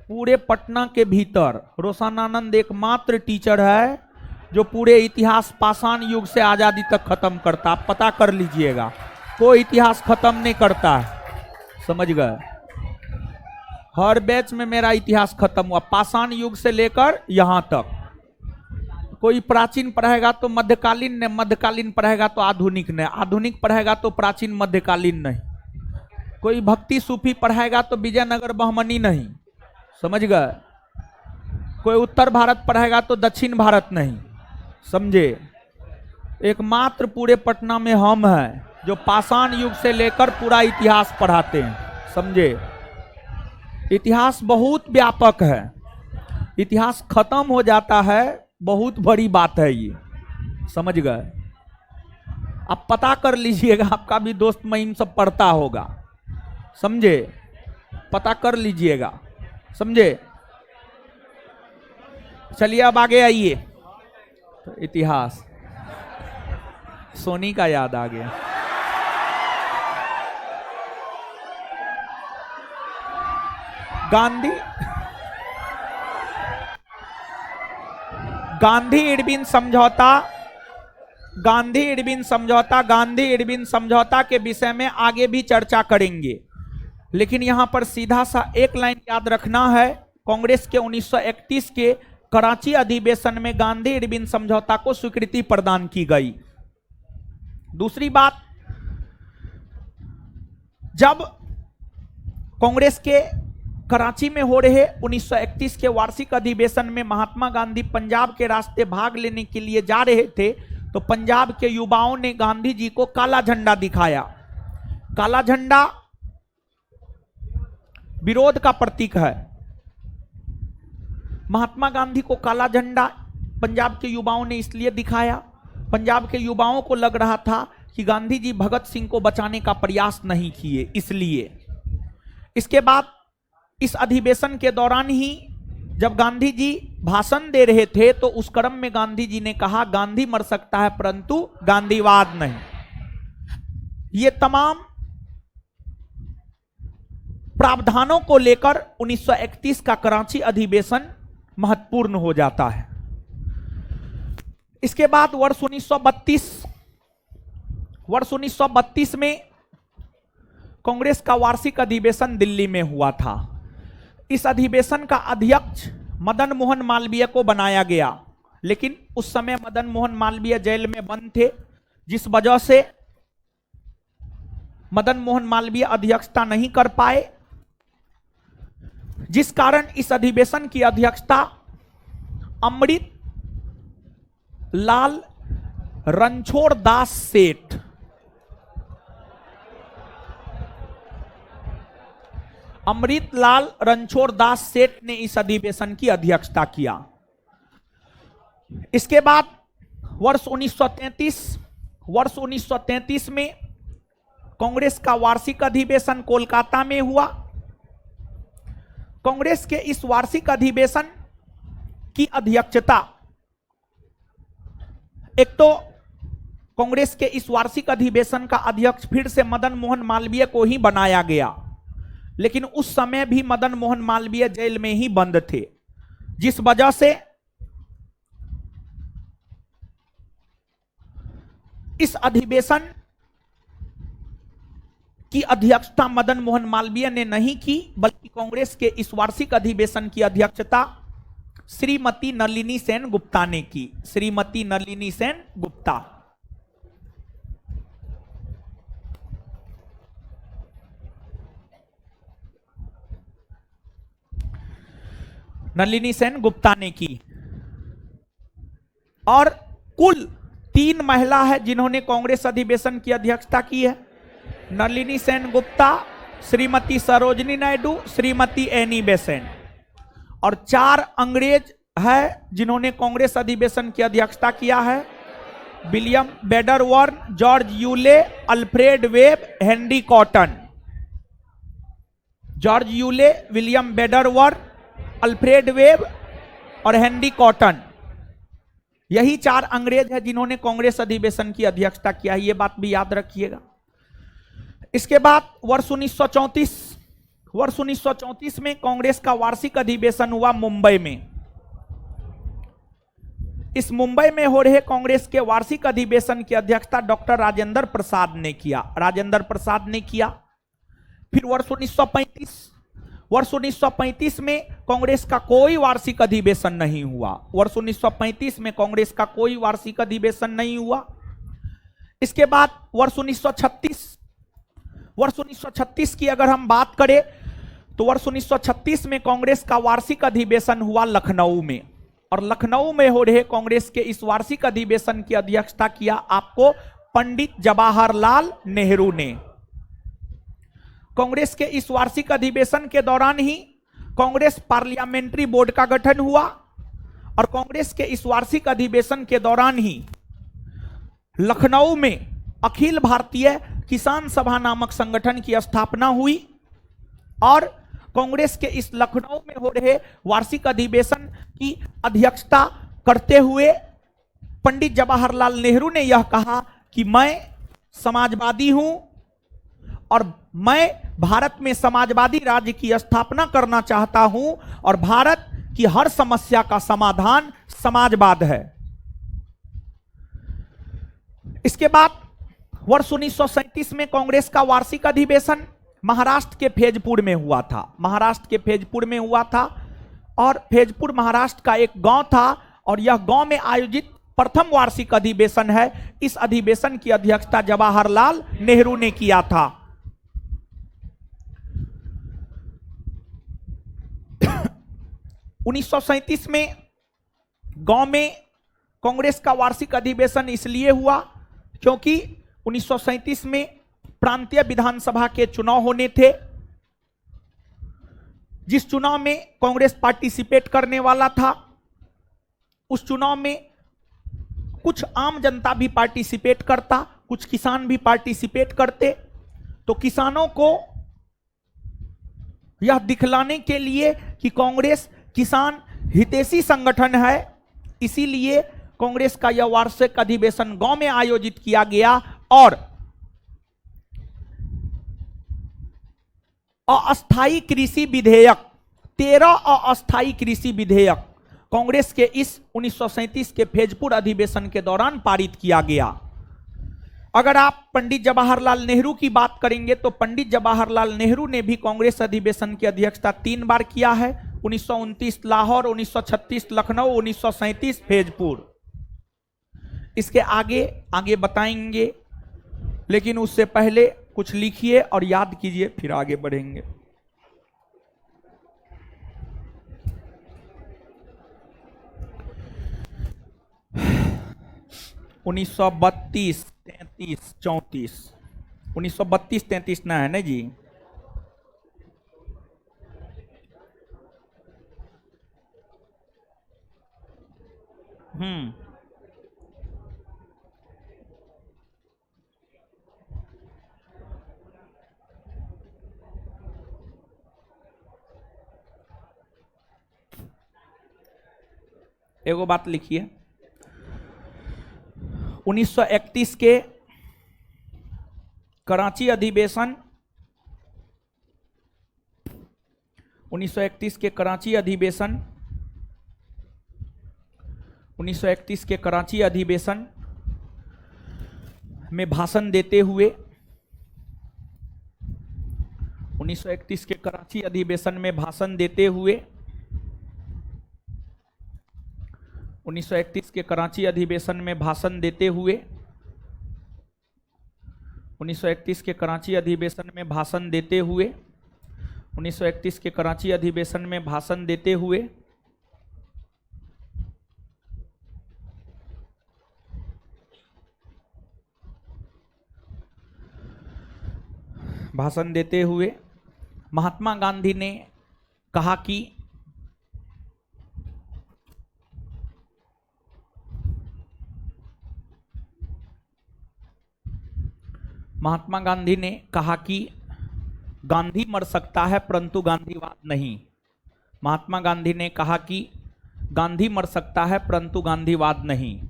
पूरे पटना के भीतर रोशनानंद एकमात्र टीचर है जो पूरे इतिहास पाषाण युग से आजादी तक खत्म करता। आप पता कर लीजिएगा, कोई इतिहास खत्म नहीं करता है, समझ गए। हर बैच में मेरा इतिहास खत्म हुआ, पाषाण युग से लेकर यहां तक। कोई प्राचीन पढ़ेगा तो मध्यकालीन नहीं, मध्यकालीन पढ़ेगा तो आधुनिक नहीं, आधुनिक पढ़ेगा तो प्राचीन मध्यकालीन नहीं। कोई भक्ति सूफी पढ़ेगा तो विजयनगर बहमनी नहीं, समझ गए। कोई उत्तर भारत पढ़ेगा तो दक्षिण भारत नहीं, समझे। एकमात्र पूरे पटना में हम हैं जो पाषाण युग से लेकर पूरा इतिहास पढ़ाते हैं, समझे। इतिहास बहुत व्यापक है, इतिहास खत्म हो जाता है, बहुत बड़ी बात है ये, समझ गए। आप पता कर लीजिएगा, आपका भी दोस्त महिम सब पढ़ता होगा, समझे। पता कर लीजिएगा, समझे। चलिए अब आगे आइए। तो इतिहास सोनी का याद आ गया। गांधी इरविन समझौता के विषय में आगे भी चर्चा करेंगे, लेकिन यहां पर सीधा सा एक लाइन याद रखना है। कांग्रेस के 1931 के कराची अधिवेशन में गांधी इरविन समझौता को स्वीकृति प्रदान की गई। दूसरी बात, जब कांग्रेस के कराची में हो रहे 1931 के वार्षिक अधिवेशन में महात्मा गांधी पंजाब के रास्ते भाग लेने के लिए जा रहे थे, तो पंजाब के युवाओं ने गांधी जी को काला झंडा दिखाया। काला झंडा विरोध का प्रतीक है। महात्मा गांधी को काला झंडा पंजाब के युवाओं ने इसलिए दिखाया, पंजाब के युवाओं को लग रहा था कि गांधी जी भगत सिंह को बचाने का प्रयास नहीं किए, इसलिए। इसके बाद इस अधिवेशन के दौरान ही जब गांधी जी भाषण दे रहे थे, तो उस क्रम में गांधी जी ने कहा, गांधी मर सकता है परंतु गांधीवाद नहीं। ये तमाम प्रावधानों को लेकर 1931 का कराची अधिवेशन महत्वपूर्ण हो जाता है। इसके बाद वर्ष 1932 में कांग्रेस का वार्षिक अधिवेशन दिल्ली में हुआ था। इस अधिवेशन का अध्यक्ष मदन मोहन मालवीय को बनाया गया, लेकिन उस समय मदन मोहन मालवीय जेल में बंद थे, जिस वजह से मदन मोहन मालवीय अध्यक्षता नहीं कर पाए, जिस कारण इस अधिवेशन की अध्यक्षता अमृत लाल रणछोड़ दास सेठ ने इस अधिवेशन की अध्यक्षता किया। इसके बाद वर्ष 1933 में कांग्रेस का वार्षिक अधिवेशन कोलकाता में हुआ। कांग्रेस के इस वार्षिक अधिवेशन की अध्यक्षता, एक तो कांग्रेस के इस वार्षिक अधिवेशन का अध्यक्ष फिर से मदन मोहन मालवीय को ही बनाया गया, लेकिन उस समय भी मदन मोहन मालवीय जेल में ही बंद थे, जिस वजह से इस अधिवेशन की अध्यक्षता मदन मोहन मालवीय ने नहीं की, बल्कि कांग्रेस के इस वार्षिक अधिवेशन की अध्यक्षता श्रीमती नलिनी सेन गुप्ता ने की। श्रीमती नलिनी सेन गुप्ता। नलिनी सेन गुप्ता ने की। और कुल 3 महिला है जिन्होंने कांग्रेस अधिवेशन की अध्यक्षता की है, नलिनी सेन गुप्ता, श्रीमती सरोजनी नायडू, श्रीमती एनी बेसेंट। और 4 अंग्रेज है जिन्होंने कांग्रेस अधिवेशन की अध्यक्षता किया है, विलियम बेडरवर्न, George Yule, Alfred Webb, Henry Cotton. George Yule, William बेडरवर्न, अल्फ्रेड वेब और हेनरी कॉटन, यही 4 अंग्रेज है जिन्होंने कांग्रेस अधिवेशन की अध्यक्षता किया है, यह बात भी याद रखिएगा। इसके बाद वर्ष 1934 में कांग्रेस का वार्षिक अधिवेशन हुआ मुंबई में। इस मुंबई में हो रहे कांग्रेस के वार्षिक अधिवेशन की अध्यक्षता डॉक्टर राजेंद्र प्रसाद ने किया। फिर वर्ष 1935 में कांग्रेस का कोई वार्षिक अधिवेशन नहीं हुआ। वर्ष 1935 में कांग्रेस का कोई वार्षिक अधिवेशन नहीं हुआ। इसके बाद वर्ष 1936 की अगर हम बात करें तो वर्ष 1936 में कांग्रेस का वार्षिक अधिवेशन हुआ लखनऊ में, और लखनऊ में हो रहे कांग्रेस के इस वार्षिक अधिवेशन की अध्यक्षता किया आपको पंडित जवाहरलाल नेहरू ने। कांग्रेस के इस वार्षिक अधिवेशन के दौरान ही कांग्रेस पार्लियामेंट्री बोर्ड का गठन हुआ, और कांग्रेस के इस वार्षिक अधिवेशन के दौरान ही लखनऊ में अखिल भारतीय किसान सभा नामक संगठन की स्थापना हुई। और कांग्रेस के इस लखनऊ में हो रहे वार्षिक अधिवेशन की अध्यक्षता करते हुए पंडित जवाहरलाल नेहरू ने यह कहा कि मैं समाजवादी हूं और मैं भारत में समाजवादी राज्य की स्थापना करना चाहता हूं, और भारत की हर समस्या का समाधान समाजवाद है। इसके बाद वर्ष 1937 में कांग्रेस का वार्षिक अधिवेशन महाराष्ट्र के फैजपुर में हुआ था। और फैजपुर महाराष्ट्र का एक गांव था, और यह गांव में आयोजित प्रथम वार्षिक अधिवेशन है। इस अधिवेशन की अध्यक्षता जवाहरलाल नेहरू ने किया था। 1937 में गांव में कांग्रेस का वार्षिक अधिवेशन इसलिए हुआ क्योंकि 1937 में प्रांतीय विधानसभा के चुनाव होने थे, जिस चुनाव में कांग्रेस पार्टिसिपेट करने वाला था। उस चुनाव में कुछ आम जनता भी पार्टिसिपेट करता, कुछ किसान भी पार्टिसिपेट करते। तो किसानों को यह दिखलाने के लिए कि कांग्रेस किसान हितैषी संगठन है, इसीलिए कांग्रेस का यह वार्षिक अधिवेशन गांव में आयोजित किया गया। और अस्थायी कृषि विधेयक 13 अस्थायी कृषि विधेयक कांग्रेस के इस 1937 के फैजपुर अधिवेशन के दौरान पारित किया गया। अगर आप पंडित जवाहरलाल नेहरू की बात करेंगे तो पंडित जवाहरलाल नेहरू ने भी कांग्रेस अधिवेशन की अध्यक्षता 3 बार किया है। 1929 लाहौर, 1936 लखनऊ, 1937 फैजपुर। इसके आगे बताएंगे, लेकिन उससे पहले कुछ लिखिए और याद कीजिए, फिर आगे बढ़ेंगे। उन्नीस सौ 32, 33, 34, 1932, 33 ना है ना जी। एगो बात लिखिए, 1931 के कराची अधिवेशन, 1931 के कराची अधिवेशन, 1931 के कराची अधिवेशन में भाषण देते हुए 1931 के कराची अधिवेशन में भाषण देते हुए 1931 के कराची अधिवेशन में भाषण देते हुए 1931 के कराची अधिवेशन में भाषण देते हुए 1931 के कराची अधिवेशन में भाषण देते हुए भाषण देते हुए महात्मा गांधी ने कहा कि गांधी मर सकता है परंतु गांधीवाद नहीं। महात्मा गांधी ने कहा कि गांधी मर सकता है परंतु गांधीवाद नहीं।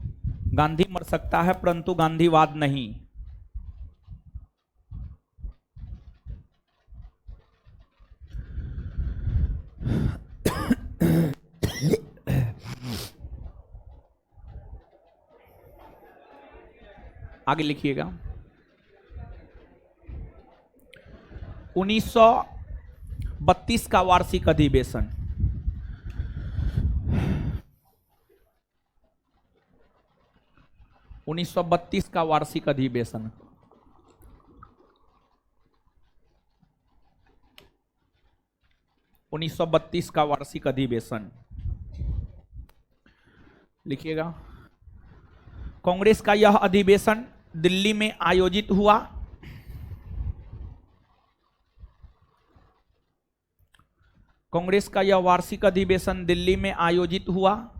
गांधी मर सकता है परंतु गांधीवाद नहीं। आगे लिखिएगा। 1932 का वार्षिक अधिवेशन। 1932 का वार्षिक अधिवेशन। उन्नीस सौ 32 का वार्षिक अधिवेशन लिखिएगा। कांग्रेस का यह अधिवेशन दिल्ली में आयोजित हुआ। कांग्रेस का यह वार्षिक अधिवेशन दिल्ली में आयोजित हुआ।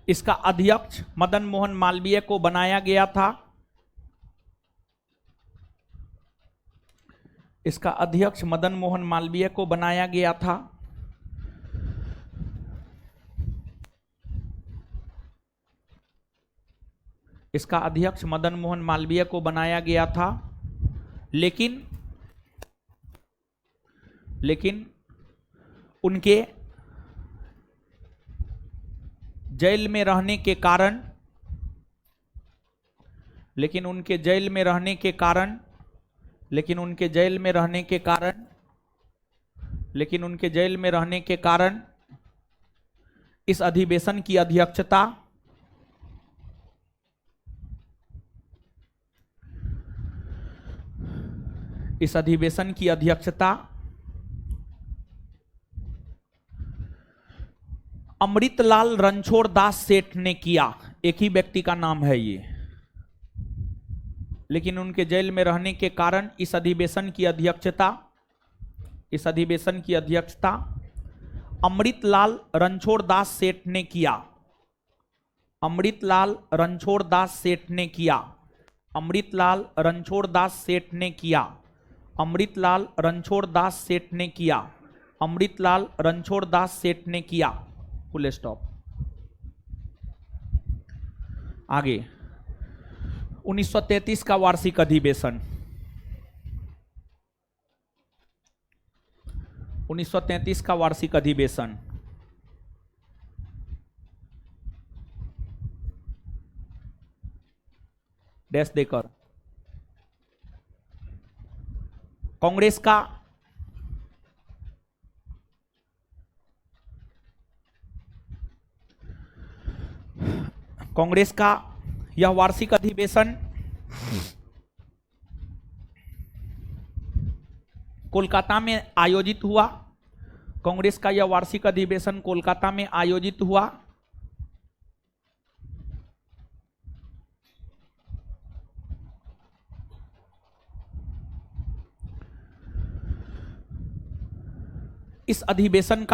इसका अध्यक्ष मदन मोहन मालवीय को बनाया गया था। इसका अध्यक्ष मदन मोहन मालवीय को बनाया गया था। इसका अध्यक्ष मदन मोहन मालवीय को बनाया गया था। लेकिन उनके जेल में रहने के कारण इस अधिवेशन की अध्यक्षता अमृतलाल रणछोड़ दास सेठ ने किया। एक ही व्यक्ति का नाम है ये, लेकिन उनके जेल में रहने के कारण इस अधिवेशन की अध्यक्षता अमृतलाल रणछोड़ दास सेठ ने किया। अमृतलाल रणछोड़ दास सेठ ने किया। अमृतलाल रणछोड़ दास सेठ ने किया। अमृतलाल रणछोड़ दास सेठ ने किया। अमृतलाल रणछोड़ दास सेठ ने किया। Full stop. आगे 1933 का वार्षिक अधिवेशन। 1933 का वार्षिक अधिवेशन डैश देकर कांग्रेस का यह वार्षिक अधिवेशन कोलकाता में आयोजित हुआ। कांग्रेस का यह वार्षिक अधिवेशन कोलकाता में आयोजित हुआ। इस अधिवेशन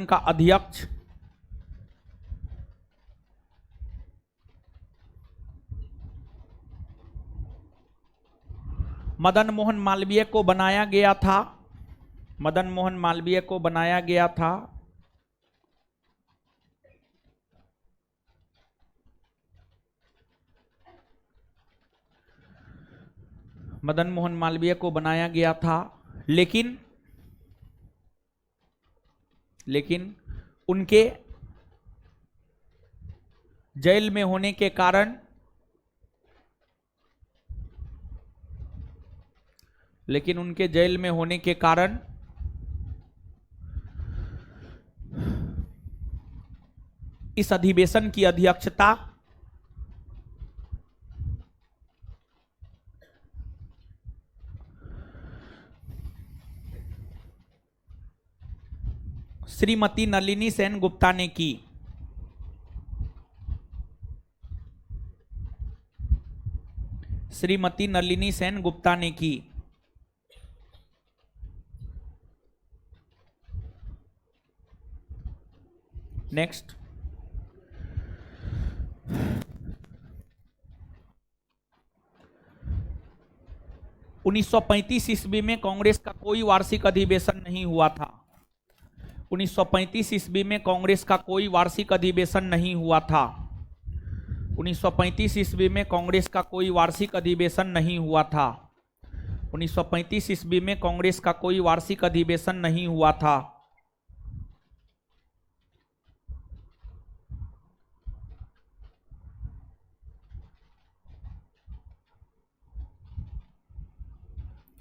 का अध्यक्ष मदन मोहन मालवीय को बनाया गया था। मदन मोहन मालवीय को बनाया गया था। मदन मोहन मालवीय को बनाया गया था। लेकिन लेकिन उनके जेल में होने के कारण इस अधिवेशन की अध्यक्षता श्रीमती नलिनी सेन गुप्ता ने की। श्रीमती नलिनी सेन गुप्ता ने की। नेक्स्ट, उन्नीस सौ 1935 ईस्वी में कांग्रेस का कोई वार्षिक अधिवेशन नहीं हुआ था। 1935 ईस्वी में कांग्रेस का कोई वार्षिक अधिवेशन नहीं हुआ था। 1935 ईस्वी में कांग्रेस का कोई वार्षिक अधिवेशन नहीं हुआ था। 1935 ईस्वी में कांग्रेस का कोई वार्षिक अधिवेशन नहीं हुआ था।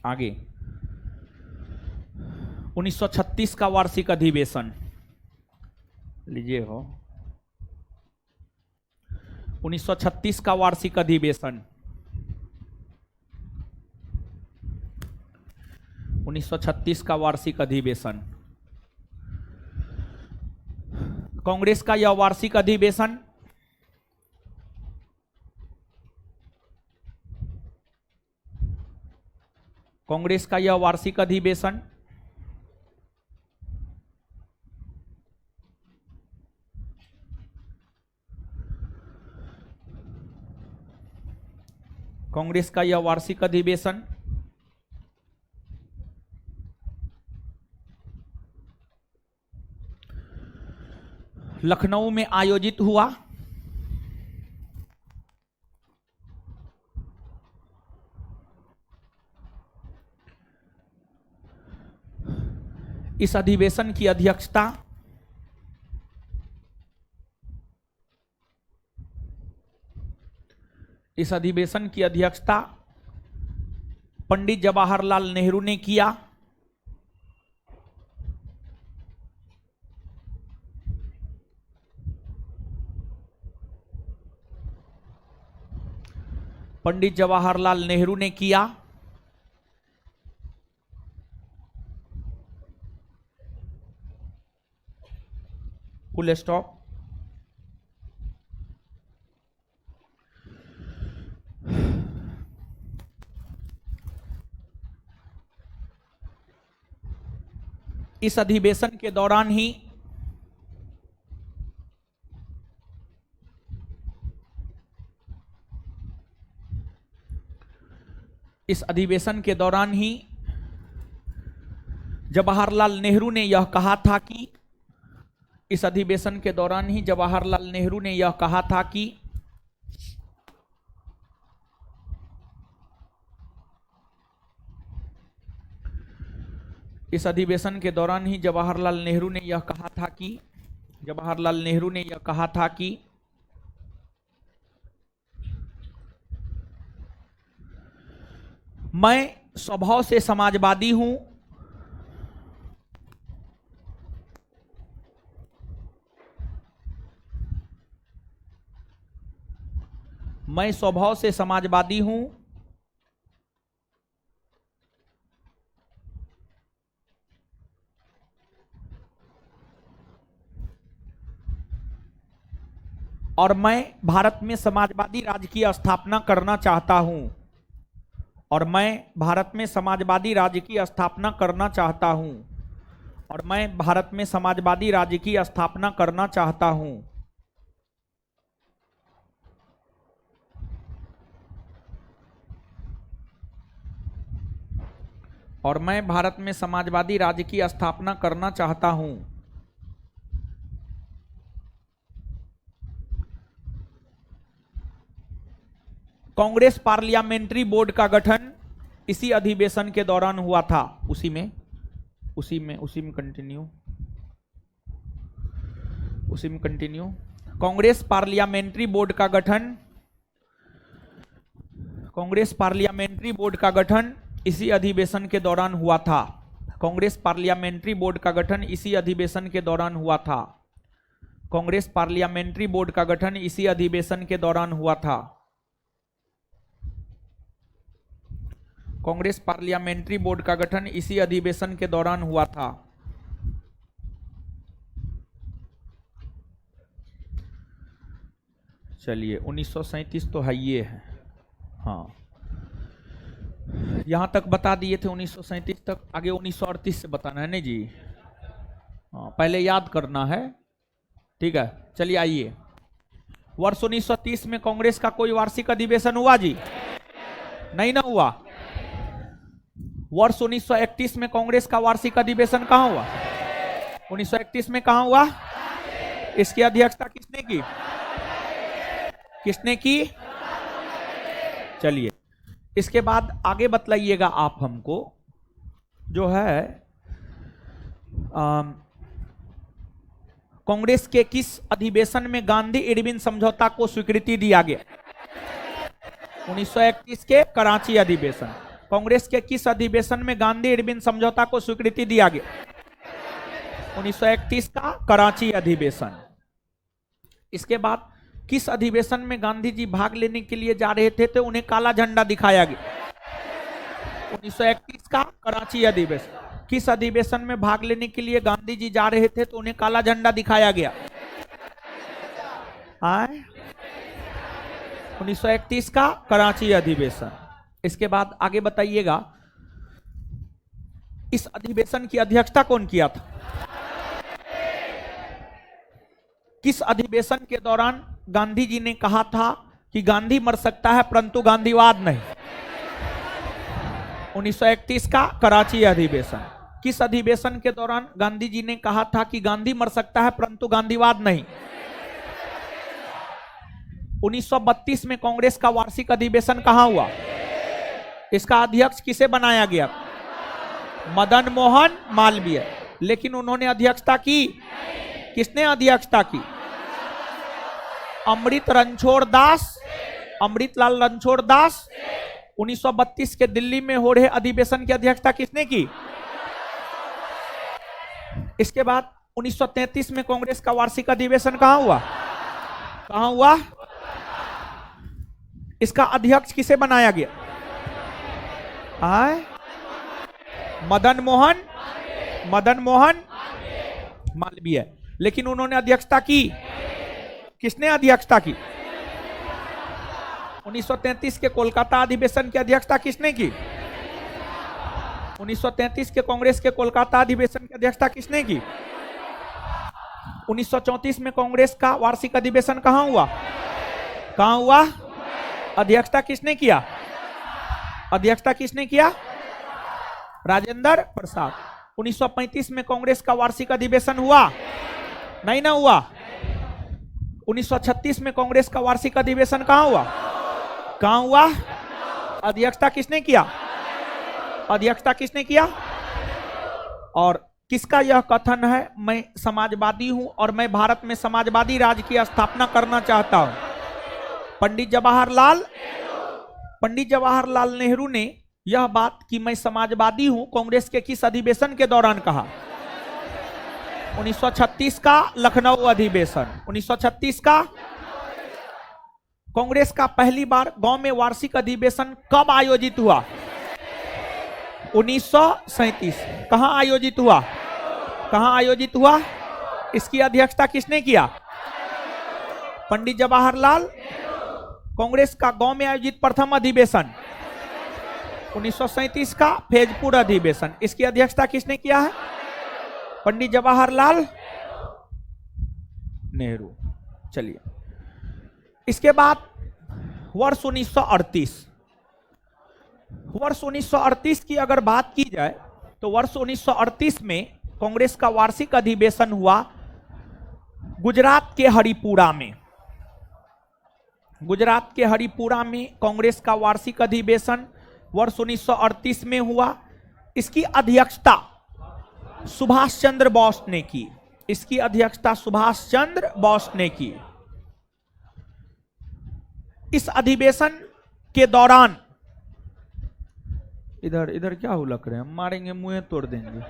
आगे, 1936 का वार्षिक अधिवेशन लीजिए हो। 1936 का वार्षिक अधिवेशन, 1936 का वार्षिक अधिवेशन। कांग्रेस का यह वार्षिक अधिवेशन लखनऊ में आयोजित हुआ। इस अधिवेशन की अध्यक्षता पंडित जवाहरलाल नेहरू ने किया। पंडित जवाहरलाल नेहरू ने किया। Full stop. इस अधिवेशन के दौरान ही जवाहरलाल नेहरू ने यह कहा था कि इस अधिवेशन के दौरान ही जवाहरलाल नेहरू ने यह कहा था कि इस अधिवेशन के दौरान ही जवाहरलाल नेहरू ने यह कहा था कि मैं स्वभाव से समाजवादी हूं। मैं स्वभाव से समाजवादी हूं और मैं भारत में समाजवादी राज्य की स्थापना करना चाहता हूं। और मैं भारत में समाजवादी राज्य की स्थापना करना चाहता हूं। और मैं भारत में समाजवादी राज्य की स्थापना करना चाहता हूं। और मैं भारत में समाजवादी राज्य की स्थापना करना चाहता हूं। कांग्रेस पार्लियामेंट्री बोर्ड का गठन इसी अधिवेशन के दौरान हुआ था। उसी में कंटिन्यू। कांग्रेस पार्लियामेंट्री बोर्ड का गठन इसी अधिवेशन के दौरान हुआ था। कांग्रेस पार्लियामेंट्री बोर्ड का गठन इसी अधिवेशन के दौरान हुआ था। कांग्रेस पार्लियामेंट्री बोर्ड का गठन इसी अधिवेशन के दौरान हुआ था। कांग्रेस पार्लियामेंट्री बोर्ड का गठन इसी अधिवेशन के दौरान हुआ था। चलिए 1937 तो है ये है, हाँ यहां तक बता दिए थे 1937 तक। आगे 1938 से बताना है नहीं जी, हाँ पहले याद करना है, ठीक है। चलिए आइए, वर्ष 1930 में कांग्रेस का कोई वार्षिक अधिवेशन हुआ जी? नहीं ना हुआ। वर्ष 1931 में कांग्रेस का वार्षिक अधिवेशन कहां हुआ? 1931 में कहां हुआ? इसकी अध्यक्षता किसने की? चलिए इसके बाद आगे बतलाइएगा आप हमको, जो है कांग्रेस के किस अधिवेशन में गांधी इरविन समझौता को स्वीकृति दिया गया? 1931 के कराची अधिवेशन। कांग्रेस के किस अधिवेशन में गांधी इरविन समझौता को स्वीकृति दिया गया? 1931 का कराची अधिवेशन। इसके बाद किस अधिवेशन में गांधी जी भाग लेने के लिए जा रहे थे तो उन्हें काला झंडा दिखाया गया? 1931 का कराची अधिवेशन। किस अधिवेशन में भाग लेने के लिए गांधी जी जा रहे थे तो उन्हें काला झंडा दिखाया गया? 1931 का कराची अधिवेशन। इसके बाद आगे बताइएगा, इस अधिवेशन की अध्यक्षता कौन किया था? किस अधिवेशन के दौरान गांधी जी ने कहा था कि गांधी मर सकता है परंतु गांधीवाद नहीं? 1931 का कराची अधिवेशन। किस अधिवेशन के दौरान गांधी जी ने कहा था कि गांधी मर सकता है परंतु गांधीवाद नहीं? 1932 में कांग्रेस का वार्षिक अधिवेशन कहां हुआ? इसका अध्यक्ष किसे बनाया गया? मदन मोहन मालवीय। लेकिन उन्होंने अध्यक्षता की? किसने अध्यक्षता की? अमृतलाल रणछोड़ दास। 1932 के दिल्ली में हो रहे अधिवेशन की अध्यक्षता किसने की? इसके बाद 1933 में कांग्रेस का वार्षिक अधिवेशन कहां हुआ? इसका अध्यक्ष किसे बनाया गया? मदन मोहन मालवीय। लेकिन उन्होंने अध्यक्षता की? किसने अध्यक्षता की? 1933 के कोलकाता अधिवेशन की अध्यक्षता किसने की? 1933 के कांग्रेस के कोलकाता अधिवेशन की अध्यक्षता किसने की? 1934 में कांग्रेस का वार्षिक अधिवेशन कहां हुआ? अध्यक्षता किसने किया? राजेंद्र प्रसाद। 1935 में कांग्रेस का वार्षिक अधिवेशन हुआ? नहीं ना हुआ। 1936 में कांग्रेस का वार्षिक अधिवेशन कहां हुआ? अध्यक्षता किसने किया? और किसका यह कथन है, मैं समाजवादी हूं और मैं भारत में समाजवादी राज्य की स्थापना करना चाहता हूं? पंडित जवाहरलाल नेहरू ने यह बात कि मैं समाजवादी हूं कांग्रेस के किस अधिवेशन के दौरान कहा? 1936 का लखनऊ अधिवेशन। 1936 का कांग्रेस का पहली बार गांव में वार्षिक अधिवेशन कब आयोजित हुआ? 1937। कहां आयोजित हुआ? इसकी अध्यक्षता किसने किया? पंडित जवाहरलाल। कांग्रेस का गांव में आयोजित प्रथम अधिवेशन 1937 का फैजपुर अधिवेशन। इसकी अध्यक्षता किसने किया है? पंडित जवाहरलाल नेहरू। चलिए इसके बाद वर्ष 1938 की अगर बात की जाए तो वर्ष 1938 में कांग्रेस का वार्षिक अधिवेशन हुआ गुजरात के हरिपुरा में। कांग्रेस का वार्षिक अधिवेशन वर्ष 1938 में हुआ। इसकी अध्यक्षता सुभाष चंद्र बोस ने की। इसकी अध्यक्षता सुभाष चंद्र बोस ने की। इस अधिवेशन के दौरान इधर इधर क्या हुलक रहे हैं, मारेंगे मुंह तोड़ देंगे।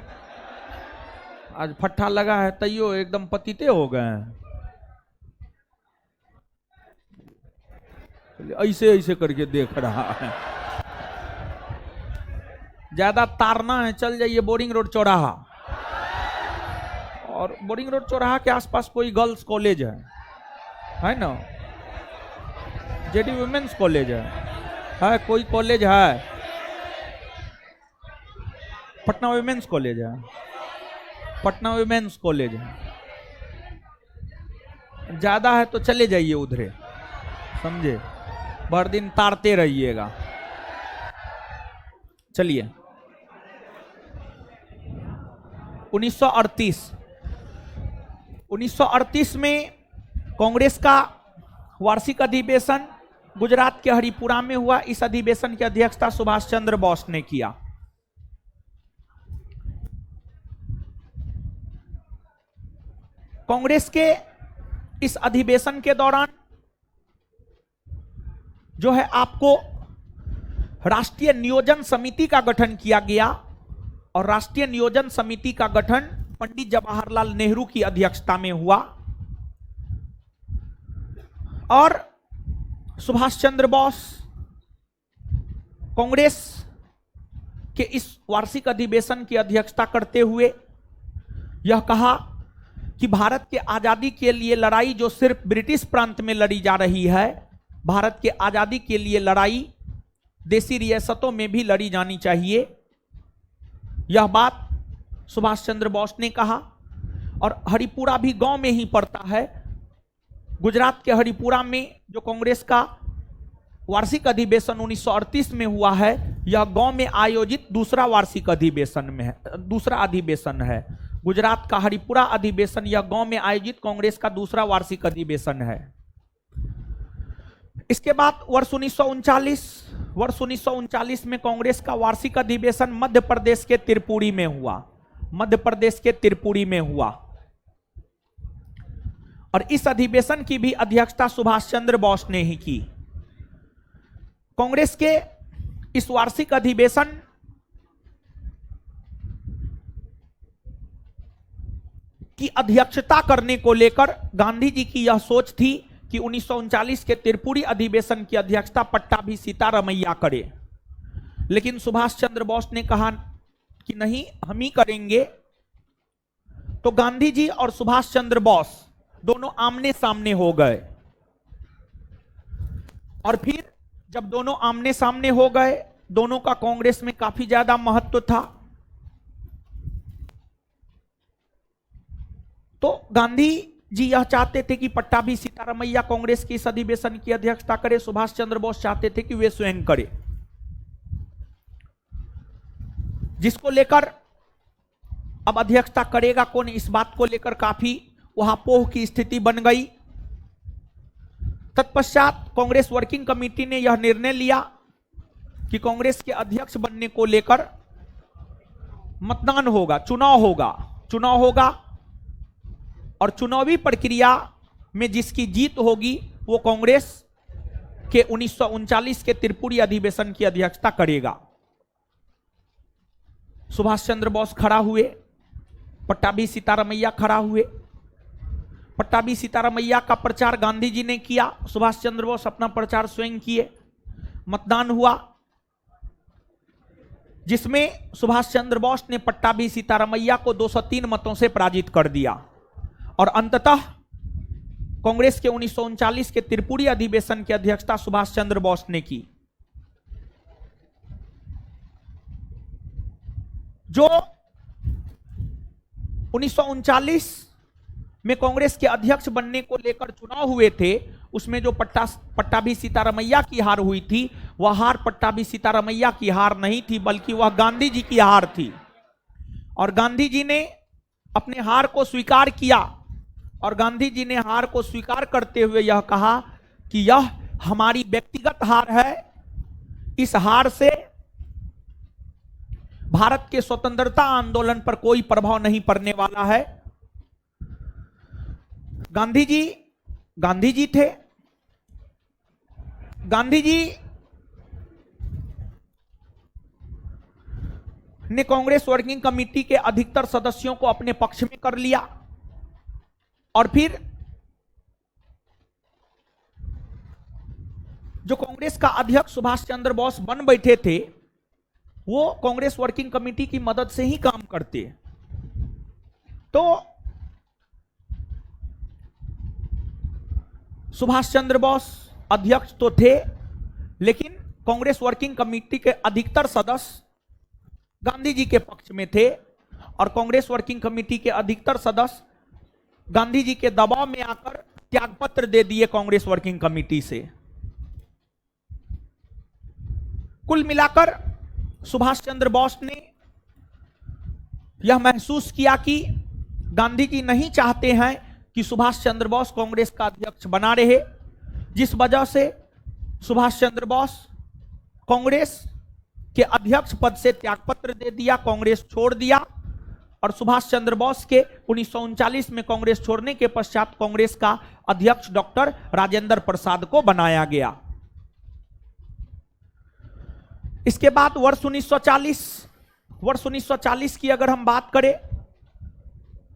आज फट्टा लगा है तैयो एकदम पतिते हो गए हैं। ऐसे ऐसे करके देख रहा है। ज्यादा तारना है, चल जाइए बोरिंग रोड चौराहा। और बोरिंग रोड चौराहा के आसपास कोई गर्ल्स कॉलेज है ना? जेडी वुमेन्स कॉलेज है कोई कॉलेज है? पटना वुमेन्स कॉलेज है। पटना वुमेन्स कॉलेज है। ज्यादा है तो चले जाइए उधरे, समझे? भर दिन तारते रहिएगा। चलिए 1938 में कांग्रेस का वार्षिक अधिवेशन गुजरात के हरिपुरा में हुआ। इस अधिवेशन की अध्यक्षता सुभाष चंद्र बोस ने किया। कांग्रेस के इस अधिवेशन के दौरान जो है आपको राष्ट्रीय नियोजन समिति का गठन किया गया। और राष्ट्रीय नियोजन समिति का गठन पंडित जवाहरलाल नेहरू की अध्यक्षता में हुआ। और सुभाष चंद्र बोस कांग्रेस के इस वार्षिक अधिवेशन की अध्यक्षता करते हुए यह कहा कि भारत के आजादी के लिए लड़ाई जो सिर्फ ब्रिटिश प्रांत में लड़ी जा रही है, भारत के आजादी के लिए लड़ाई देसी रियासतों में भी लड़ी जानी चाहिए। यह बात सुभाष चंद्र बोस ने कहा। और हरिपुरा भी गांव में ही पड़ता है। गुजरात के हरिपुरा में जो कांग्रेस का वार्षिक अधिवेशन 1938 में हुआ है, यह गांव में आयोजित दूसरा वार्षिक अधिवेशन में है, दूसरा अधिवेशन है। गुजरात का हरिपुरा अधिवेशन यह गांव में आयोजित कांग्रेस का दूसरा वार्षिक अधिवेशन है। इसके बाद वर्ष 1939 में कांग्रेस का वार्षिक अधिवेशन मध्य प्रदेश के त्रिपुरी में हुआ। मध्य प्रदेश के त्रिपुरी में हुआ। और इस अधिवेशन की भी अध्यक्षता सुभाष चंद्र बोस ने ही की। कांग्रेस के इस वार्षिक अधिवेशन की अध्यक्षता करने को लेकर गांधी जी की यह सोच थी कि 1939 के त्रिपुरी अधिवेशन की अध्यक्षता पट्टाभी सीतारमैया करे। लेकिन सुभाष चंद्र बोस ने कहा कि नहीं, हम ही करेंगे। तो गांधी जी और सुभाष चंद्र बोस दोनों आमने सामने हो गए। और फिर जब दोनों आमने सामने हो गए, दोनों का कांग्रेस में काफी ज्यादा महत्व था। तो गांधी जी यह चाहते थे कि पट्टाभी सीतारमैया कांग्रेस के इस अधिवेशन की अध्यक्षता करे। सुभाष चंद्र बोस चाहते थे कि वे स्वयं करे। जिसको लेकर अब अध्यक्षता करेगा कौन, इस बात को लेकर काफी वहां पोह की स्थिति बन गई। तत्पश्चात कांग्रेस वर्किंग कमेटी ने यह निर्णय लिया कि कांग्रेस के अध्यक्ष बनने को लेकर मतदान होगा, चुनाव होगा। और चुनावी प्रक्रिया में जिसकी जीत होगी वो कांग्रेस के 1939 के त्रिपुरी अधिवेशन की अध्यक्षता करेगा। सुभाष चंद्र बोस खड़ा हुए, पट्टाभी सीतारमैया खड़ा हुए। पट्टाभी सीतारमैया का प्रचार गांधी जी ने किया, सुभाष चंद्र बोस अपना प्रचार स्वयं किए। मतदान हुआ जिसमें सुभाष चंद्र बोस ने पट्टाभी सीतारमैया को 203 मतों से पराजित कर दिया। और अंततः कांग्रेस के 1939 के त्रिपुरी अधिवेशन की अध्यक्षता सुभाष चंद्र बोस ने की। जो 1939 में कांग्रेस के अध्यक्ष बनने को लेकर चुनाव हुए थे, उसमें जो पट्टाभी सीतारमैया की हार हुई थी, वह हार पट्टाभी सीतारमैया की हार नहीं थी, बल्कि वह गांधी जी की हार थी। और गांधी जी ने अपने हार को स्वीकार किया। और गांधी जी ने हार को स्वीकार करते हुए यह कहा कि यह हमारी व्यक्तिगत हार है। इस हार से भारत के स्वतंत्रता आंदोलन पर कोई प्रभाव नहीं पड़ने वाला है। गांधी जी थे। गांधी जी ने कांग्रेस वर्किंग कमेटी के अधिकतर सदस्यों को अपने पक्ष में कर लिया और फिर जो कांग्रेस का अध्यक्ष सुभाष चंद्र बोस बन बैठे थे वो कांग्रेस वर्किंग कमेटी की मदद से ही काम करते। तो सुभाष चंद्र बोस अध्यक्ष तो थे, लेकिन कांग्रेस वर्किंग कमेटी के अधिकतर सदस्य गांधी जी के पक्ष में थे और कांग्रेस वर्किंग कमेटी के अधिकतर सदस्य गांधी जी के दबाव में आकर त्यागपत्र दे दिए कांग्रेस वर्किंग कमेटी से। कुल मिलाकर सुभाष चंद्र बोस ने यह महसूस किया कि गांधी जी नहीं चाहते हैं कि सुभाष चंद्र बोस कांग्रेस का अध्यक्ष बना रहे, जिस वजह से सुभाष चंद्र बोस कांग्रेस के अध्यक्ष पद से त्यागपत्र दे दिया, कांग्रेस छोड़ दिया और सुभाष चंद्र बोस के 1939 में कांग्रेस छोड़ने के पश्चात कांग्रेस का अध्यक्ष डॉक्टर राजेंद्र प्रसाद को बनाया गया। इसके बाद वर्ष 1940 की अगर हम बात करें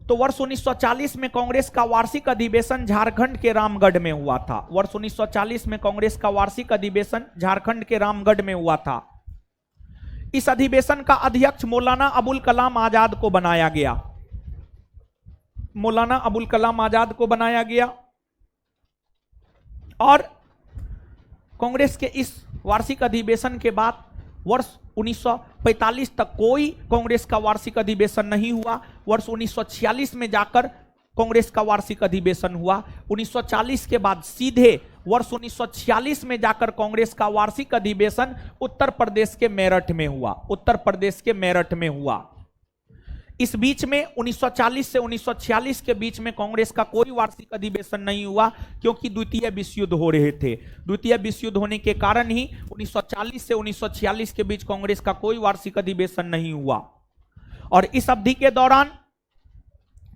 तो वर्ष 1940 में कांग्रेस का वार्षिक अधिवेशन झारखंड के रामगढ़ में हुआ था। वर्ष 1940 में कांग्रेस का वार्षिक अधिवेशन झारखंड के रामगढ़ में हुआ था। इस अधिवेशन का अध्यक्ष मौलाना अबुल कलाम आजाद को बनाया गया। मौलाना अबुल कलाम आजाद को बनाया गया और कांग्रेस के इस वार्षिक अधिवेशन के बाद वर्ष 1945 तक कोई कांग्रेस का वार्षिक अधिवेशन नहीं हुआ। वर्ष 1946 में जाकर कांग्रेस का वार्षिक अधिवेशन हुआ। 1940 के बाद सीधे वर्ष 1946 में जाकर कांग्रेस का वार्षिक अधिवेशन उत्तर प्रदेश के मेरठ में हुआ। उत्तर प्रदेश के मेरठ में हुआ। इस बीच में 1940 से 1946 के बीच में कांग्रेस का कोई वार्षिक अधिवेशन नहीं हुआ, क्योंकि द्वितीय विश्व युद्ध हो रहे थे। द्वितीय विश्व युद्ध होने के कारण ही 1940 से 1946 के बीच कांग्रेस का कोई वार्षिक अधिवेशन नहीं हुआ। और इस अवधि के दौरान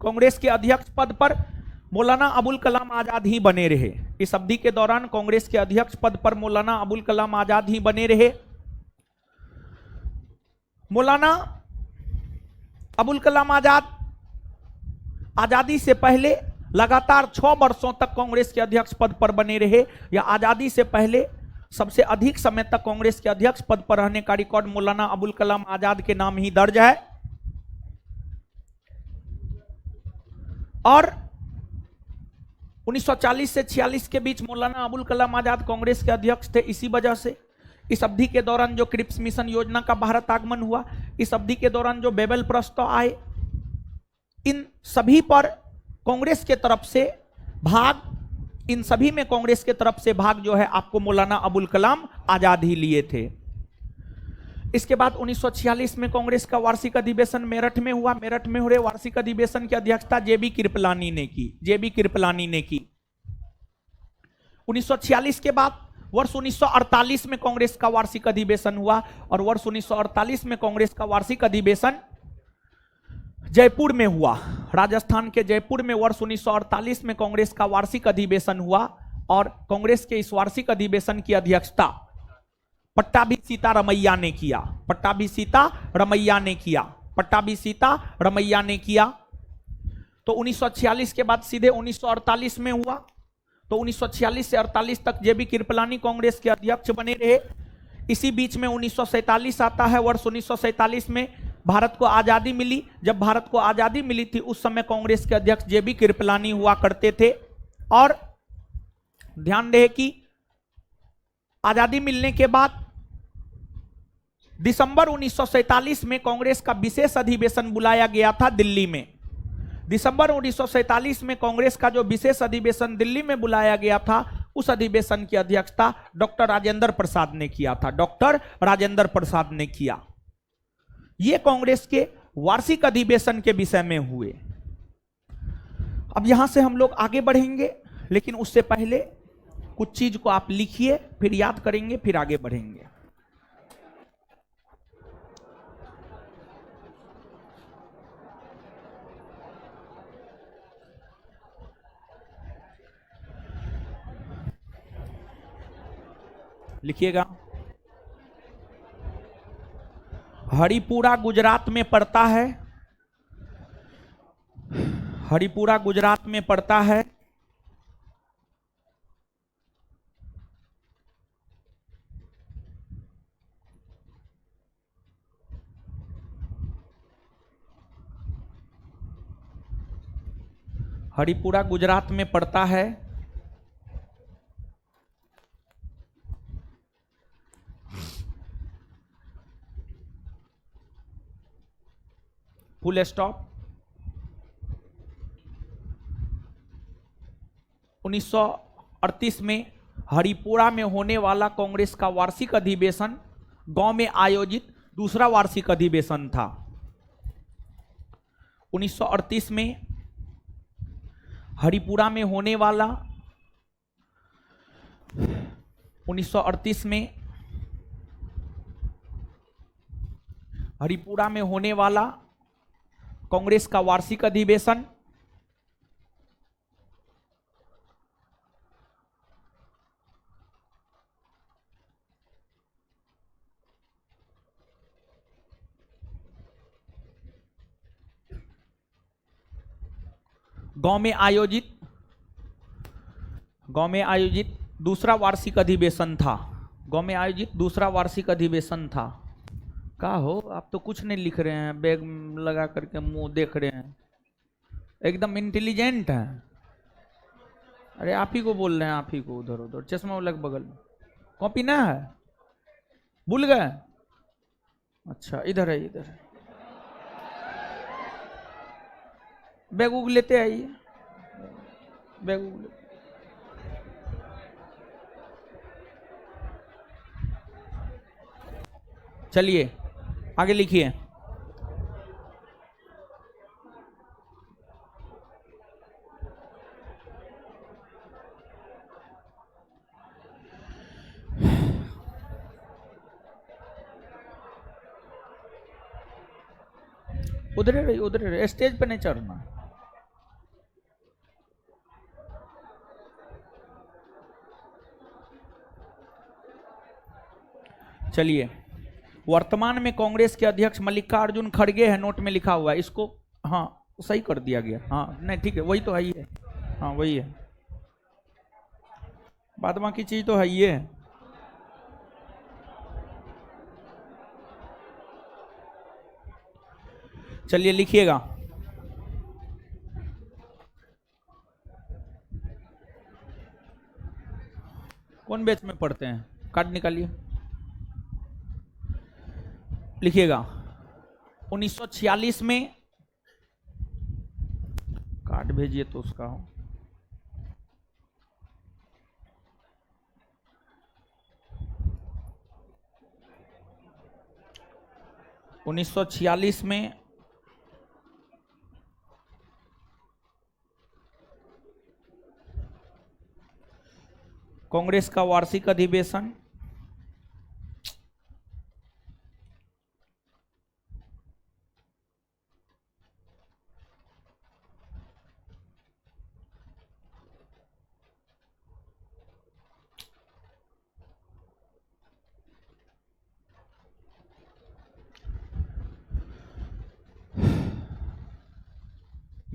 कांग्रेस के अध्यक्ष पद पर मौलाना अबुल कलाम आजाद ही बने रहे। इस अवधि के दौरान कांग्रेस के अध्यक्ष पद पर मौलाना अबुल कलाम आजाद ही बने रहे। मौलाना अबुल कलाम आजाद आजादी से पहले लगातार 6 वर्षों तक कांग्रेस के अध्यक्ष पद पर बने रहे। या आजादी से पहले सबसे अधिक समय तक कांग्रेस के अध्यक्ष पद पर रहने का रिकॉर्ड मौलाना अबुल कलाम आजाद के नाम ही दर्ज है। और 1940 से 46 के बीच मौलाना अबुल कलाम आजाद कांग्रेस के अध्यक्ष थे। इसी वजह से इस अवधि के दौरान जो क्रिप्स मिशन योजना का भारत आगमन हुआ, इस अवधि के दौरान जो बेबल प्रस्ताव आए, इन सभी पर कांग्रेस के तरफ से भाग, इन सभी में कांग्रेस के तरफ से भाग जो है आपको मौलाना अबुल कलाम आजाद ही लिए थे। इसके बाद 1946 में कांग्रेस का वार्षिक अधिवेशन मेरठ में हुआ। मेरठ में हो रहे वार्षिक अधिवेशन की अध्यक्षता जेबी कृपलानी ने की। जेबी कृपलानी ने की। 1946 के बाद वर्ष 1948 में कांग्रेस का वार्षिक अधिवेशन हुआ और वर्ष 1948 में कांग्रेस का वार्षिक अधिवेशन जयपुर में हुआ। राजस्थान के जयपुर में वर्ष 1948 में कांग्रेस का वार्षिक अधिवेशन हुआ और कांग्रेस के इस वार्षिक अधिवेशन की अध्यक्षता पट्टाभी सीतारमैया ने किया। पट्टाभी सीतारमैया ने किया। पट्टाभी सीतारमैया ने किया। तो 1946 के बाद सीधे 1948 में हुआ। तो 1946 से 48 तक जेबी कृपलानी कांग्रेस के अध्यक्ष बने रहे। इसी बीच में 1947 आता है। वर्ष 1947 में भारत को आजादी मिली। जब भारत को आजादी मिली थी उस समय कांग्रेस के अध्यक्ष जेबी कृपलानी हुआ करते थे। और ध्यान रहे कि आजादी मिलने के बाद दिसंबर 1947 में कांग्रेस का विशेष अधिवेशन बुलाया गया था दिल्ली में। दिसंबर 1947 में कांग्रेस का जो विशेष अधिवेशन दिल्ली में बुलाया गया था, उस अधिवेशन की अध्यक्षता डॉक्टर राजेंद्र प्रसाद ने किया था। डॉक्टर राजेंद्र प्रसाद ने किया। ये कांग्रेस के वार्षिक अधिवेशन के विषय में हुए। अब यहां से हम लोग आगे बढ़ेंगे, लेकिन उससे पहले कुछ चीज को आप लिखिए, फिर याद करेंगे, फिर आगे बढ़ेंगे। लिखिएगा। हरिपुरा गुजरात में पड़ता है। हरिपुरा गुजरात में पड़ता है। हरिपुरा गुजरात में पड़ता है। Full stop. 1938 में हरिपुरा में होने वाला कांग्रेस का वार्षिक अधिवेशन गांव में आयोजित दूसरा वार्षिक अधिवेशन था। 1938 में हरिपुरा में होने वाला 1938 में हरिपुरा में होने वाला कांग्रेस का वार्षिक अधिवेशन गांव में आयोजित दूसरा वार्षिक अधिवेशन था। गांव में आयोजित दूसरा वार्षिक अधिवेशन था। का हो, आप तो कुछ नहीं लिख रहे हैं, बैग लगा करके मुंह देख रहे हैं, एकदम इंटेलिजेंट हैं। अरे आप ही को बोल रहे हैं, आप ही को, उधर उधर चश्मा वाला के बगल में। कॉपी ना है, भूल गए? अच्छा इधर है, इधर है। बैग उग लेते आइए, बैग उग लेते। चलिए आगे लिखिए। उधर रही, उधर रही, स्टेज पे नहीं चढ़ना। चलिए, वर्तमान में कांग्रेस के अध्यक्ष मल्लिकार्जुन खड़गे है, नोट में लिखा हुआ है इसको। हाँ सही कर दिया गया। हाँ नहीं ठीक है, वही तो है ही है। हाँ वही है, बाद बाकी चीज तो है ही है। चलिए लिखिएगा। कौन बैच में पढ़ते हैं? कार्ड निकालिए, लिखिएगा। 1946 में कार्ड भेजिए तो उसका हो। 1946 में कांग्रेस का वार्षिक अधिवेशन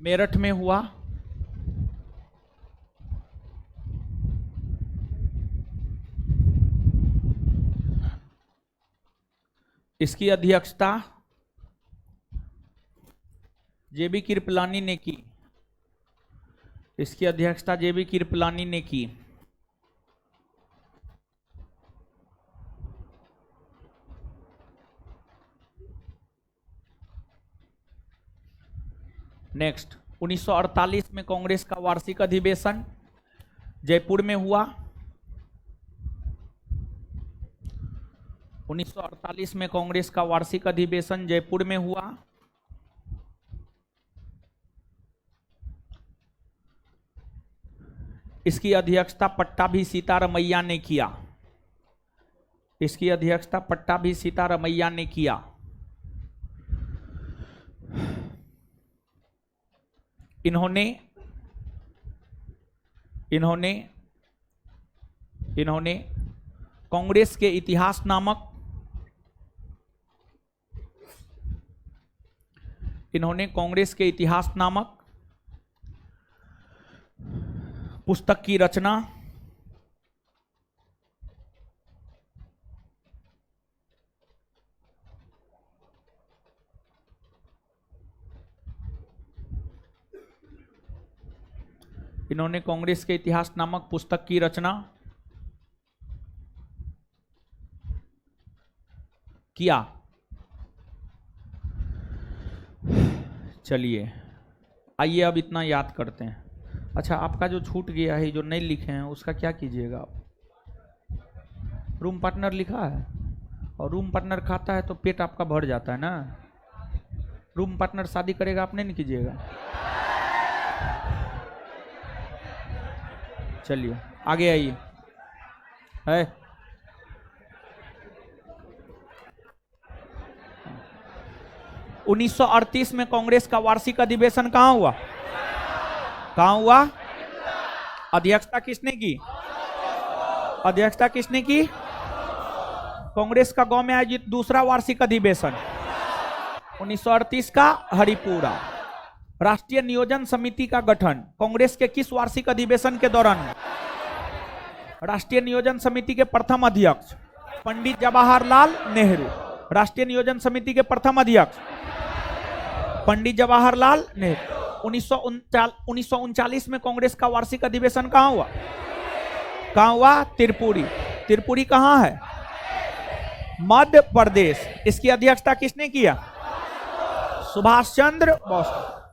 मेरठ में हुआ। इसकी अध्यक्षता जेबी कृपलानी ने की। इसकी अध्यक्षता जेबी कृपलानी ने की। नेक्स्ट, 1948 में कांग्रेस का वार्षिक अधिवेशन जयपुर में हुआ। 1948 में कांग्रेस का वार्षिक अधिवेशन जयपुर में हुआ। इसकी अध्यक्षता पट्टाभी सीतारमैया ने किया। इसकी अध्यक्षता पट्टाभी सीतारमैया ने किया। इन्होंने इन्होंने इन्होंने कांग्रेस के इतिहास नामक, इन्होंने कांग्रेस के इतिहास नामक पुस्तक की रचना इन्होंने कांग्रेस के इतिहास नामक पुस्तक की रचना किया। चलिए आइए अब इतना याद करते हैं। अच्छा, आपका जो छूट गया है, जो नहीं लिखे हैं, उसका क्या कीजिएगा आप? रूम पार्टनर लिखा है, और रूम पार्टनर खाता है तो पेट आपका भर जाता है ना। रूम पार्टनर शादी करेगा, आप नहीं कीजिएगा। चलिए आगे आइए। है 1938 में कांग्रेस का वार्षिक अधिवेशन कहां हुआ? कहां हुआ? अध्यक्षता किसने की? अध्यक्षता किसने की? कांग्रेस का गांव में आयोजित दूसरा वार्षिक अधिवेशन 1938 का हरिपुरा। राष्ट्रीय नियोजन समिति का गठन कांग्रेस के किस वार्षिक अधिवेशन के दौरान? राष्ट्रीय नियोजन समिति के प्रथम अध्यक्ष पंडित जवाहरलाल नेहरू। राष्ट्रीय नियोजन समिति के प्रथम अध्यक्ष पंडित जवाहरलाल नेहरू। 1939 में कांग्रेस का वार्षिक अधिवेशन कहां हुआ? कहां हुआ? त्रिपुरी। त्रिपुरी कहां है? मध्य प्रदेश। इसकी अध्यक्षता किसने किया? सुभाष चंद्र बोस।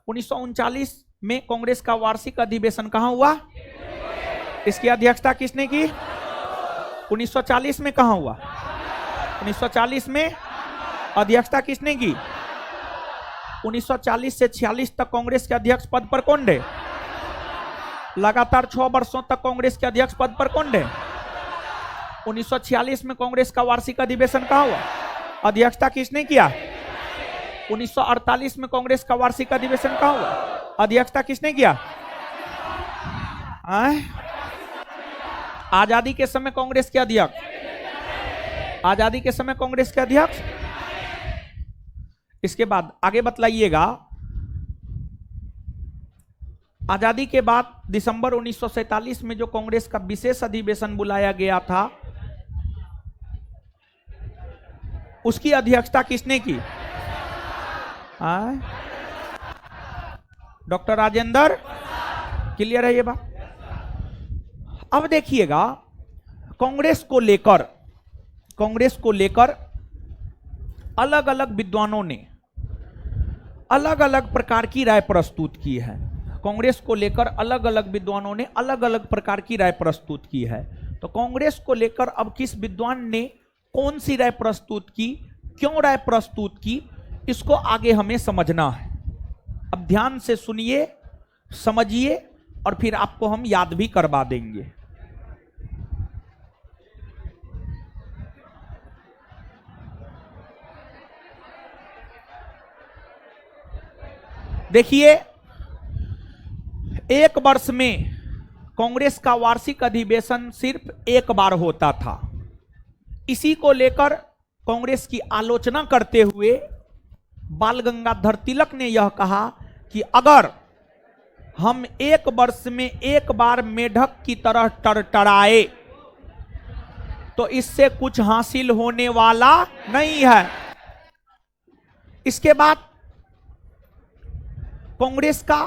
1939 में कांग्रेस का वार्षिक अधिवेशन कहां हुआ? इसकी अध्यक्षता किसने की? 1940 में कहां हुआ? 1940 में अध्यक्षता किसने की? 1940 से 46 तक कांग्रेस के अध्यक्ष पद पर कौन रहे? लगातार 6 वर्षों तक कांग्रेस के अध्यक्ष पद पर कौन रहे? 1946 में कांग्रेस का वार्षिक अधिवेशन कहां हुआ? अध्यक्षता किसने किया? 1948 में कांग्रेस का वार्षिक अधिवेशन कहां हुआ? अध्यक्षता किसने किया? आजादी के समय कांग्रेस के अध्यक्ष। आजादी के समय कांग्रेस के अध्यक्ष। इसके बाद आगे बतलाइएगा। आजादी के बाद दिसंबर 1947 में जो कांग्रेस का विशेष अधिवेशन बुलाया गया था, उसकी अध्यक्षता किसने की? डॉक्टर राजेंद्र। क्लियर है ये बात? अब देखिएगा, कांग्रेस को लेकर अलग अलग विद्वानों ने अलग अलग प्रकार की राय प्रस्तुत की है। कांग्रेस को लेकर अलग अलग विद्वानों ने अलग अलग प्रकार की राय प्रस्तुत की है। तो कांग्रेस को लेकर अब किस विद्वान ने कौन सी राय प्रस्तुत की, क्यों राय प्रस्तुत की, इसको आगे हमें समझना है। अब ध्यान से सुनिए, समझिए, और फिर आपको हम याद भी करवा देंगे। देखिए, एक वर्ष में कांग्रेस का वार्षिक अधिवेशन सिर्फ एक बार होता था। इसी को लेकर कांग्रेस की आलोचना करते हुए बाल गंगाधर तिलक ने यह कहा कि अगर हम एक वर्ष में एक बार मेढक की तरह टरटराए तो इससे कुछ हासिल होने वाला नहीं है। इसके बाद कांग्रेस का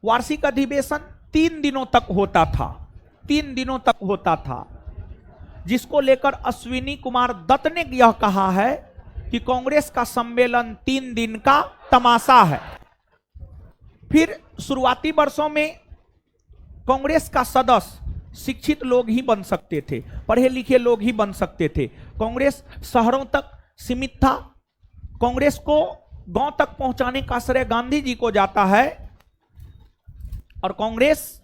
वार्षिक अधिवेशन 3 दिनों तक होता था। 3 दिनों तक होता था, जिसको लेकर अश्विनी कुमार दत्त ने यह कहा है कि कांग्रेस का सम्मेलन 3 दिन का तमाशा है। फिर शुरुआती वर्षों में कांग्रेस का सदस्य शिक्षित लोग ही बन सकते थे, पढ़े लिखे लोग ही बन सकते थे। कांग्रेस शहरों तक सीमित था। कांग्रेस को गांव तक पहुंचाने का श्रेय गांधी जी को जाता है। और कांग्रेस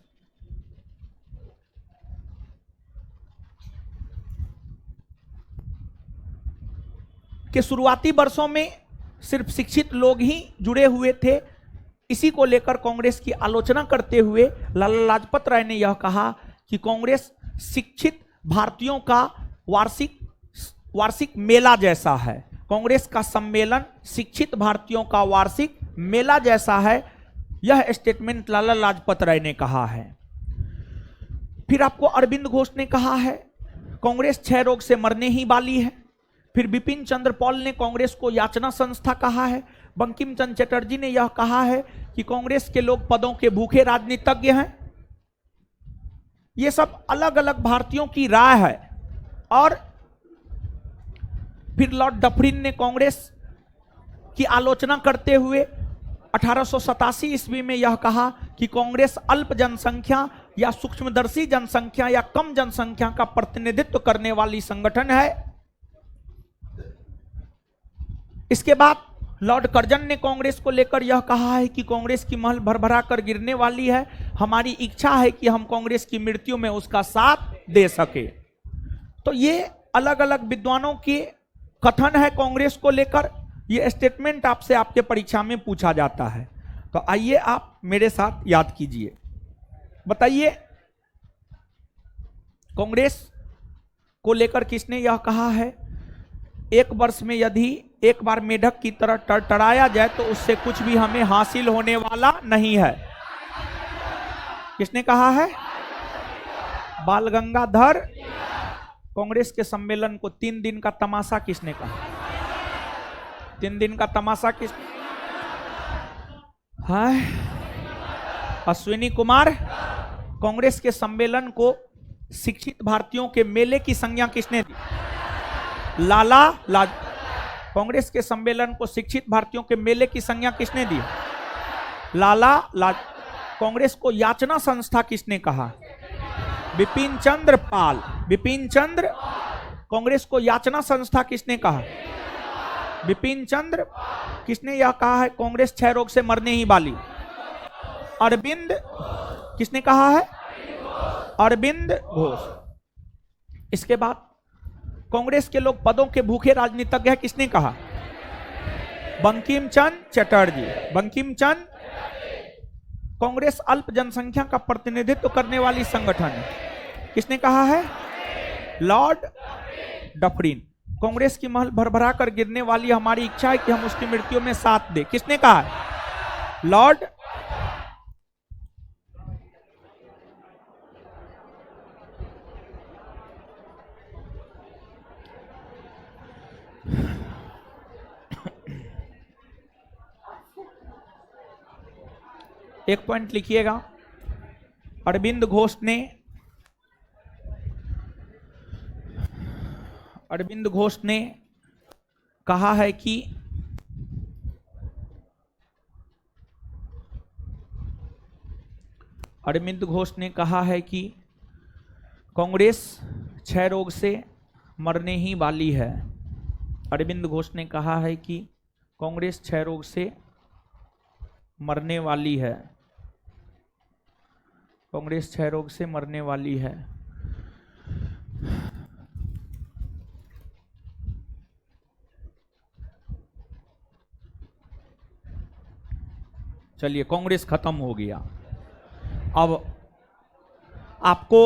के शुरुआती वर्षों में सिर्फ शिक्षित लोग ही जुड़े हुए थे। इसी को लेकर कांग्रेस की आलोचना करते हुए लाला लाजपत राय ने यह कहा कि कांग्रेस शिक्षित भारतीयों का वार्षिक वार्षिक मेला जैसा है। कांग्रेस का सम्मेलन शिक्षित भारतीयों का वार्षिक मेला जैसा है, यह स्टेटमेंट लाला लाजपत राय ने कहा है। फिर आपको अरविंद घोष ने कहा है कांग्रेस क्षय रोग से मरने ही वाली है। फिर बिपिन चंद्र पॉल ने कांग्रेस को याचना संस्था कहा है। बंकिम चंद्र चटर्जी ने यह कहा है कि कांग्रेस के लोग पदों के भूखे राजनीतिज्ञ हैं। ये सब अलग अलग भारतीयों की राय है। और फिर लॉर्ड डफरिन ने कांग्रेस की आलोचना करते हुए 1887 ईस्वी में यह कहा कि कांग्रेस अल्प जनसंख्या या सूक्ष्मदर्शी जनसंख्या या कम जनसंख्या का प्रतिनिधित्व करने वाली संगठन है। इसके बाद लॉर्ड कर्जन ने कांग्रेस को लेकर यह कहा है कि कांग्रेस की महल भरभरा कर गिरने वाली है, हमारी इच्छा है कि हम कांग्रेस की मृत्यु में उसका साथ दे सके। तो ये अलग अलग विद्वानों के कथन है कांग्रेस को लेकर। ये स्टेटमेंट आपसे आपके परीक्षा में पूछा जाता है। तो आइए आप मेरे साथ याद कीजिए, बताइए कांग्रेस को लेकर किसने यह कहा है, एक वर्ष में यदि एक बार मेढक की तरह टड़टड़ाया जाए तो उससे कुछ भी हमें हासिल होने वाला नहीं है। किसने कहा है? बाल गंगाधर। कांग्रेस के सम्मेलन को 3 दिन का तमाशा किसने कहा? 3 दिन का तमाशा किसने? हाय अश्विनी कुमार। कांग्रेस के सम्मेलन को शिक्षित भारतीयों के मेले की संज्ञा किसने दी? लाला लाज। कांग्रेस के सम्मेलन को शिक्षित भारतीयों के मेले की संज्ञा किसने दी? लाला लाज। कांग्रेस को याचना संस्था किसने कहा? बिपिन चंद्र पाल। बिपिन चंद्र। कांग्रेस को याचना संस्था किसने कहा? बिपिन चंद्र। किसने यह कहा है कांग्रेस क्षय रोग से मरने ही वाली? अरविंद। किसने कहा है? अरविंद घोष। इसके बाद कांग्रेस के लोग पदों के भूखे राजनीतिज्ञ है, किसने कहा? बंकिम चंद्र चटर्जी। बंकिम चंद्र। कांग्रेस अल्प जनसंख्या का प्रतिनिधित्व करने वाली संगठन है, किसने कहा है? Lord Dufferin. कांग्रेस की महल भरभरा कर गिरने वाली, हमारी इच्छा है कि हम उसकी मृत्यु में साथ दें, किसने कहा है? लॉर्ड। एक पॉइंट लिखिएगा। अरविंद घोष ने कहा है कि कांग्रेस क्षय रोग से मरने ही वाली है। अरविंद घोष ने कहा है कि कांग्रेस क्षय रोग से मरने वाली है। कांग्रेस क्षय रोग से मरने वाली है। चलिए कांग्रेस खत्म हो गया। अब आपको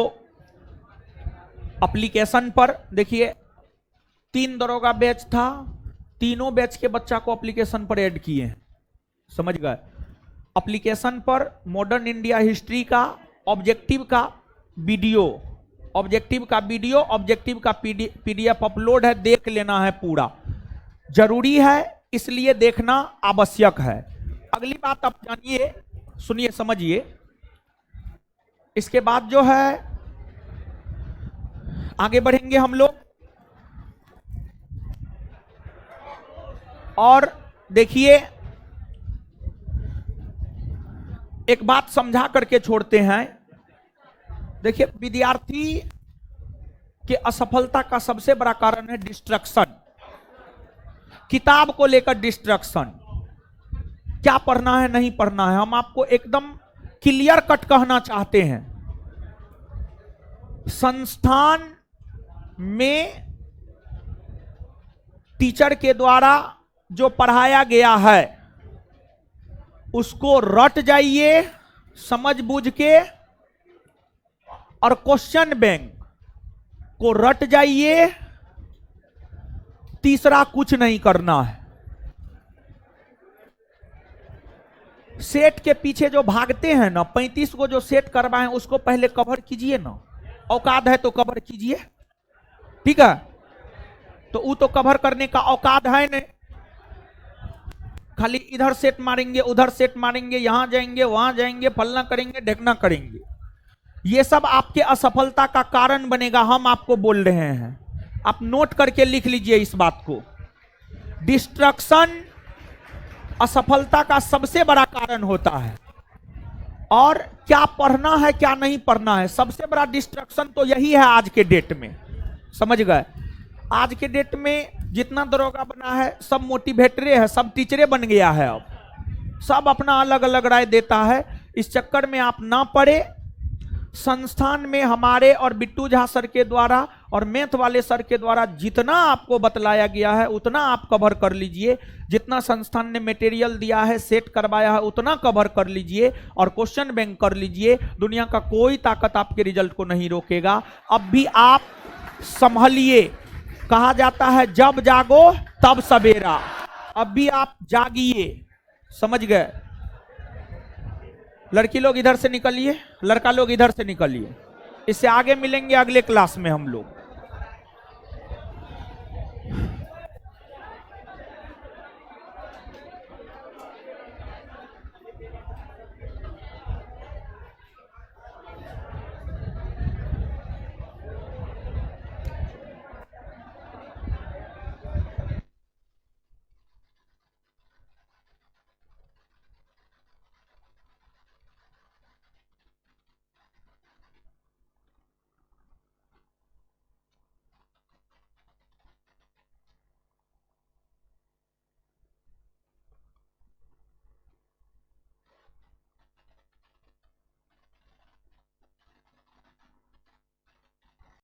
एप्लीकेशन पर देखिए 3 दरोगा बैच था, तीनों बैच के बच्चा को एप्लीकेशन पर ऐड किए हैं, समझ गए? एप्लीकेशन पर मॉडर्न इंडिया हिस्ट्री का ऑब्जेक्टिव का वीडियो, ऑब्जेक्टिव का पीडीएफ अपलोड है, देख लेना है पूरा, जरूरी है, इसलिए देखना आवश्यक है। अगली बात आप जानिए, सुनिए, समझिए। इसके बाद जो है आगे बढ़ेंगे हम लोग और देखिए एक बात समझा करके छोड़ते हैं। देखिए विद्यार्थी के असफलता का सबसे बड़ा कारण है डिस्ट्रक्शन, किताब को लेकर डिस्ट्रक्शन। क्या पढ़ना है नहीं पढ़ना है, हम आपको एकदम क्लियर कट कहना चाहते हैं। संस्थान में टीचर के द्वारा जो पढ़ाया गया है उसको रट जाइए समझ बूझ के, और क्वेश्चन बैंक को रट जाइए, तीसरा कुछ नहीं करना है। सेट के पीछे जो भागते हैं ना, 35 को जो सेट करवाएं उसको पहले कवर कीजिए ना, औकात है तो कवर कीजिए, ठीक है। तो वो तो कवर करने का औकात है नहीं, खाली इधर सेट मारेंगे उधर सेट मारेंगे, यहां जाएंगे वहां जाएंगे, फलना करेंगे ढेकना करेंगे। ये सब आपके असफलता का कारण बनेगा, हम आपको बोल रहे हैं। आप नोट करके लिख लीजिए इस बात को। डिस्ट्रक्शन असफलता का सबसे बड़ा कारण होता है। और क्या पढ़ना है क्या नहीं पढ़ना है, सबसे बड़ा डिस्ट्रक्शन तो यही है आज के डेट में, समझ गए। आज के डेट में जितना दरोगा बना है सब मोटिवेटरे है, सब टीचरे बन गया है। अब सब अपना अलग अलग राय देता है। इस चक्कर में आप ना पढ़े। संस्थान में हमारे और बिट्टू झा सर के द्वारा और मैथ वाले सर के द्वारा जितना आपको बतलाया गया है उतना आप कवर कर लीजिए। जितना संस्थान ने मटेरियल दिया है, सेट करवाया है, उतना कवर कर लीजिए और क्वेश्चन बैंक कर लीजिए। दुनिया का कोई ताकत आपके रिजल्ट को नहीं रोकेगा। अब भी आप संभलिए। कहा जाता है जब जागो तब सवेरा। अब भी आप जागिए, समझ गए। लड़की लोग इधर से निकलिए, लड़का लोग इधर से निकलिए। इससे आगे मिलेंगे अगले क्लास में हम लोग।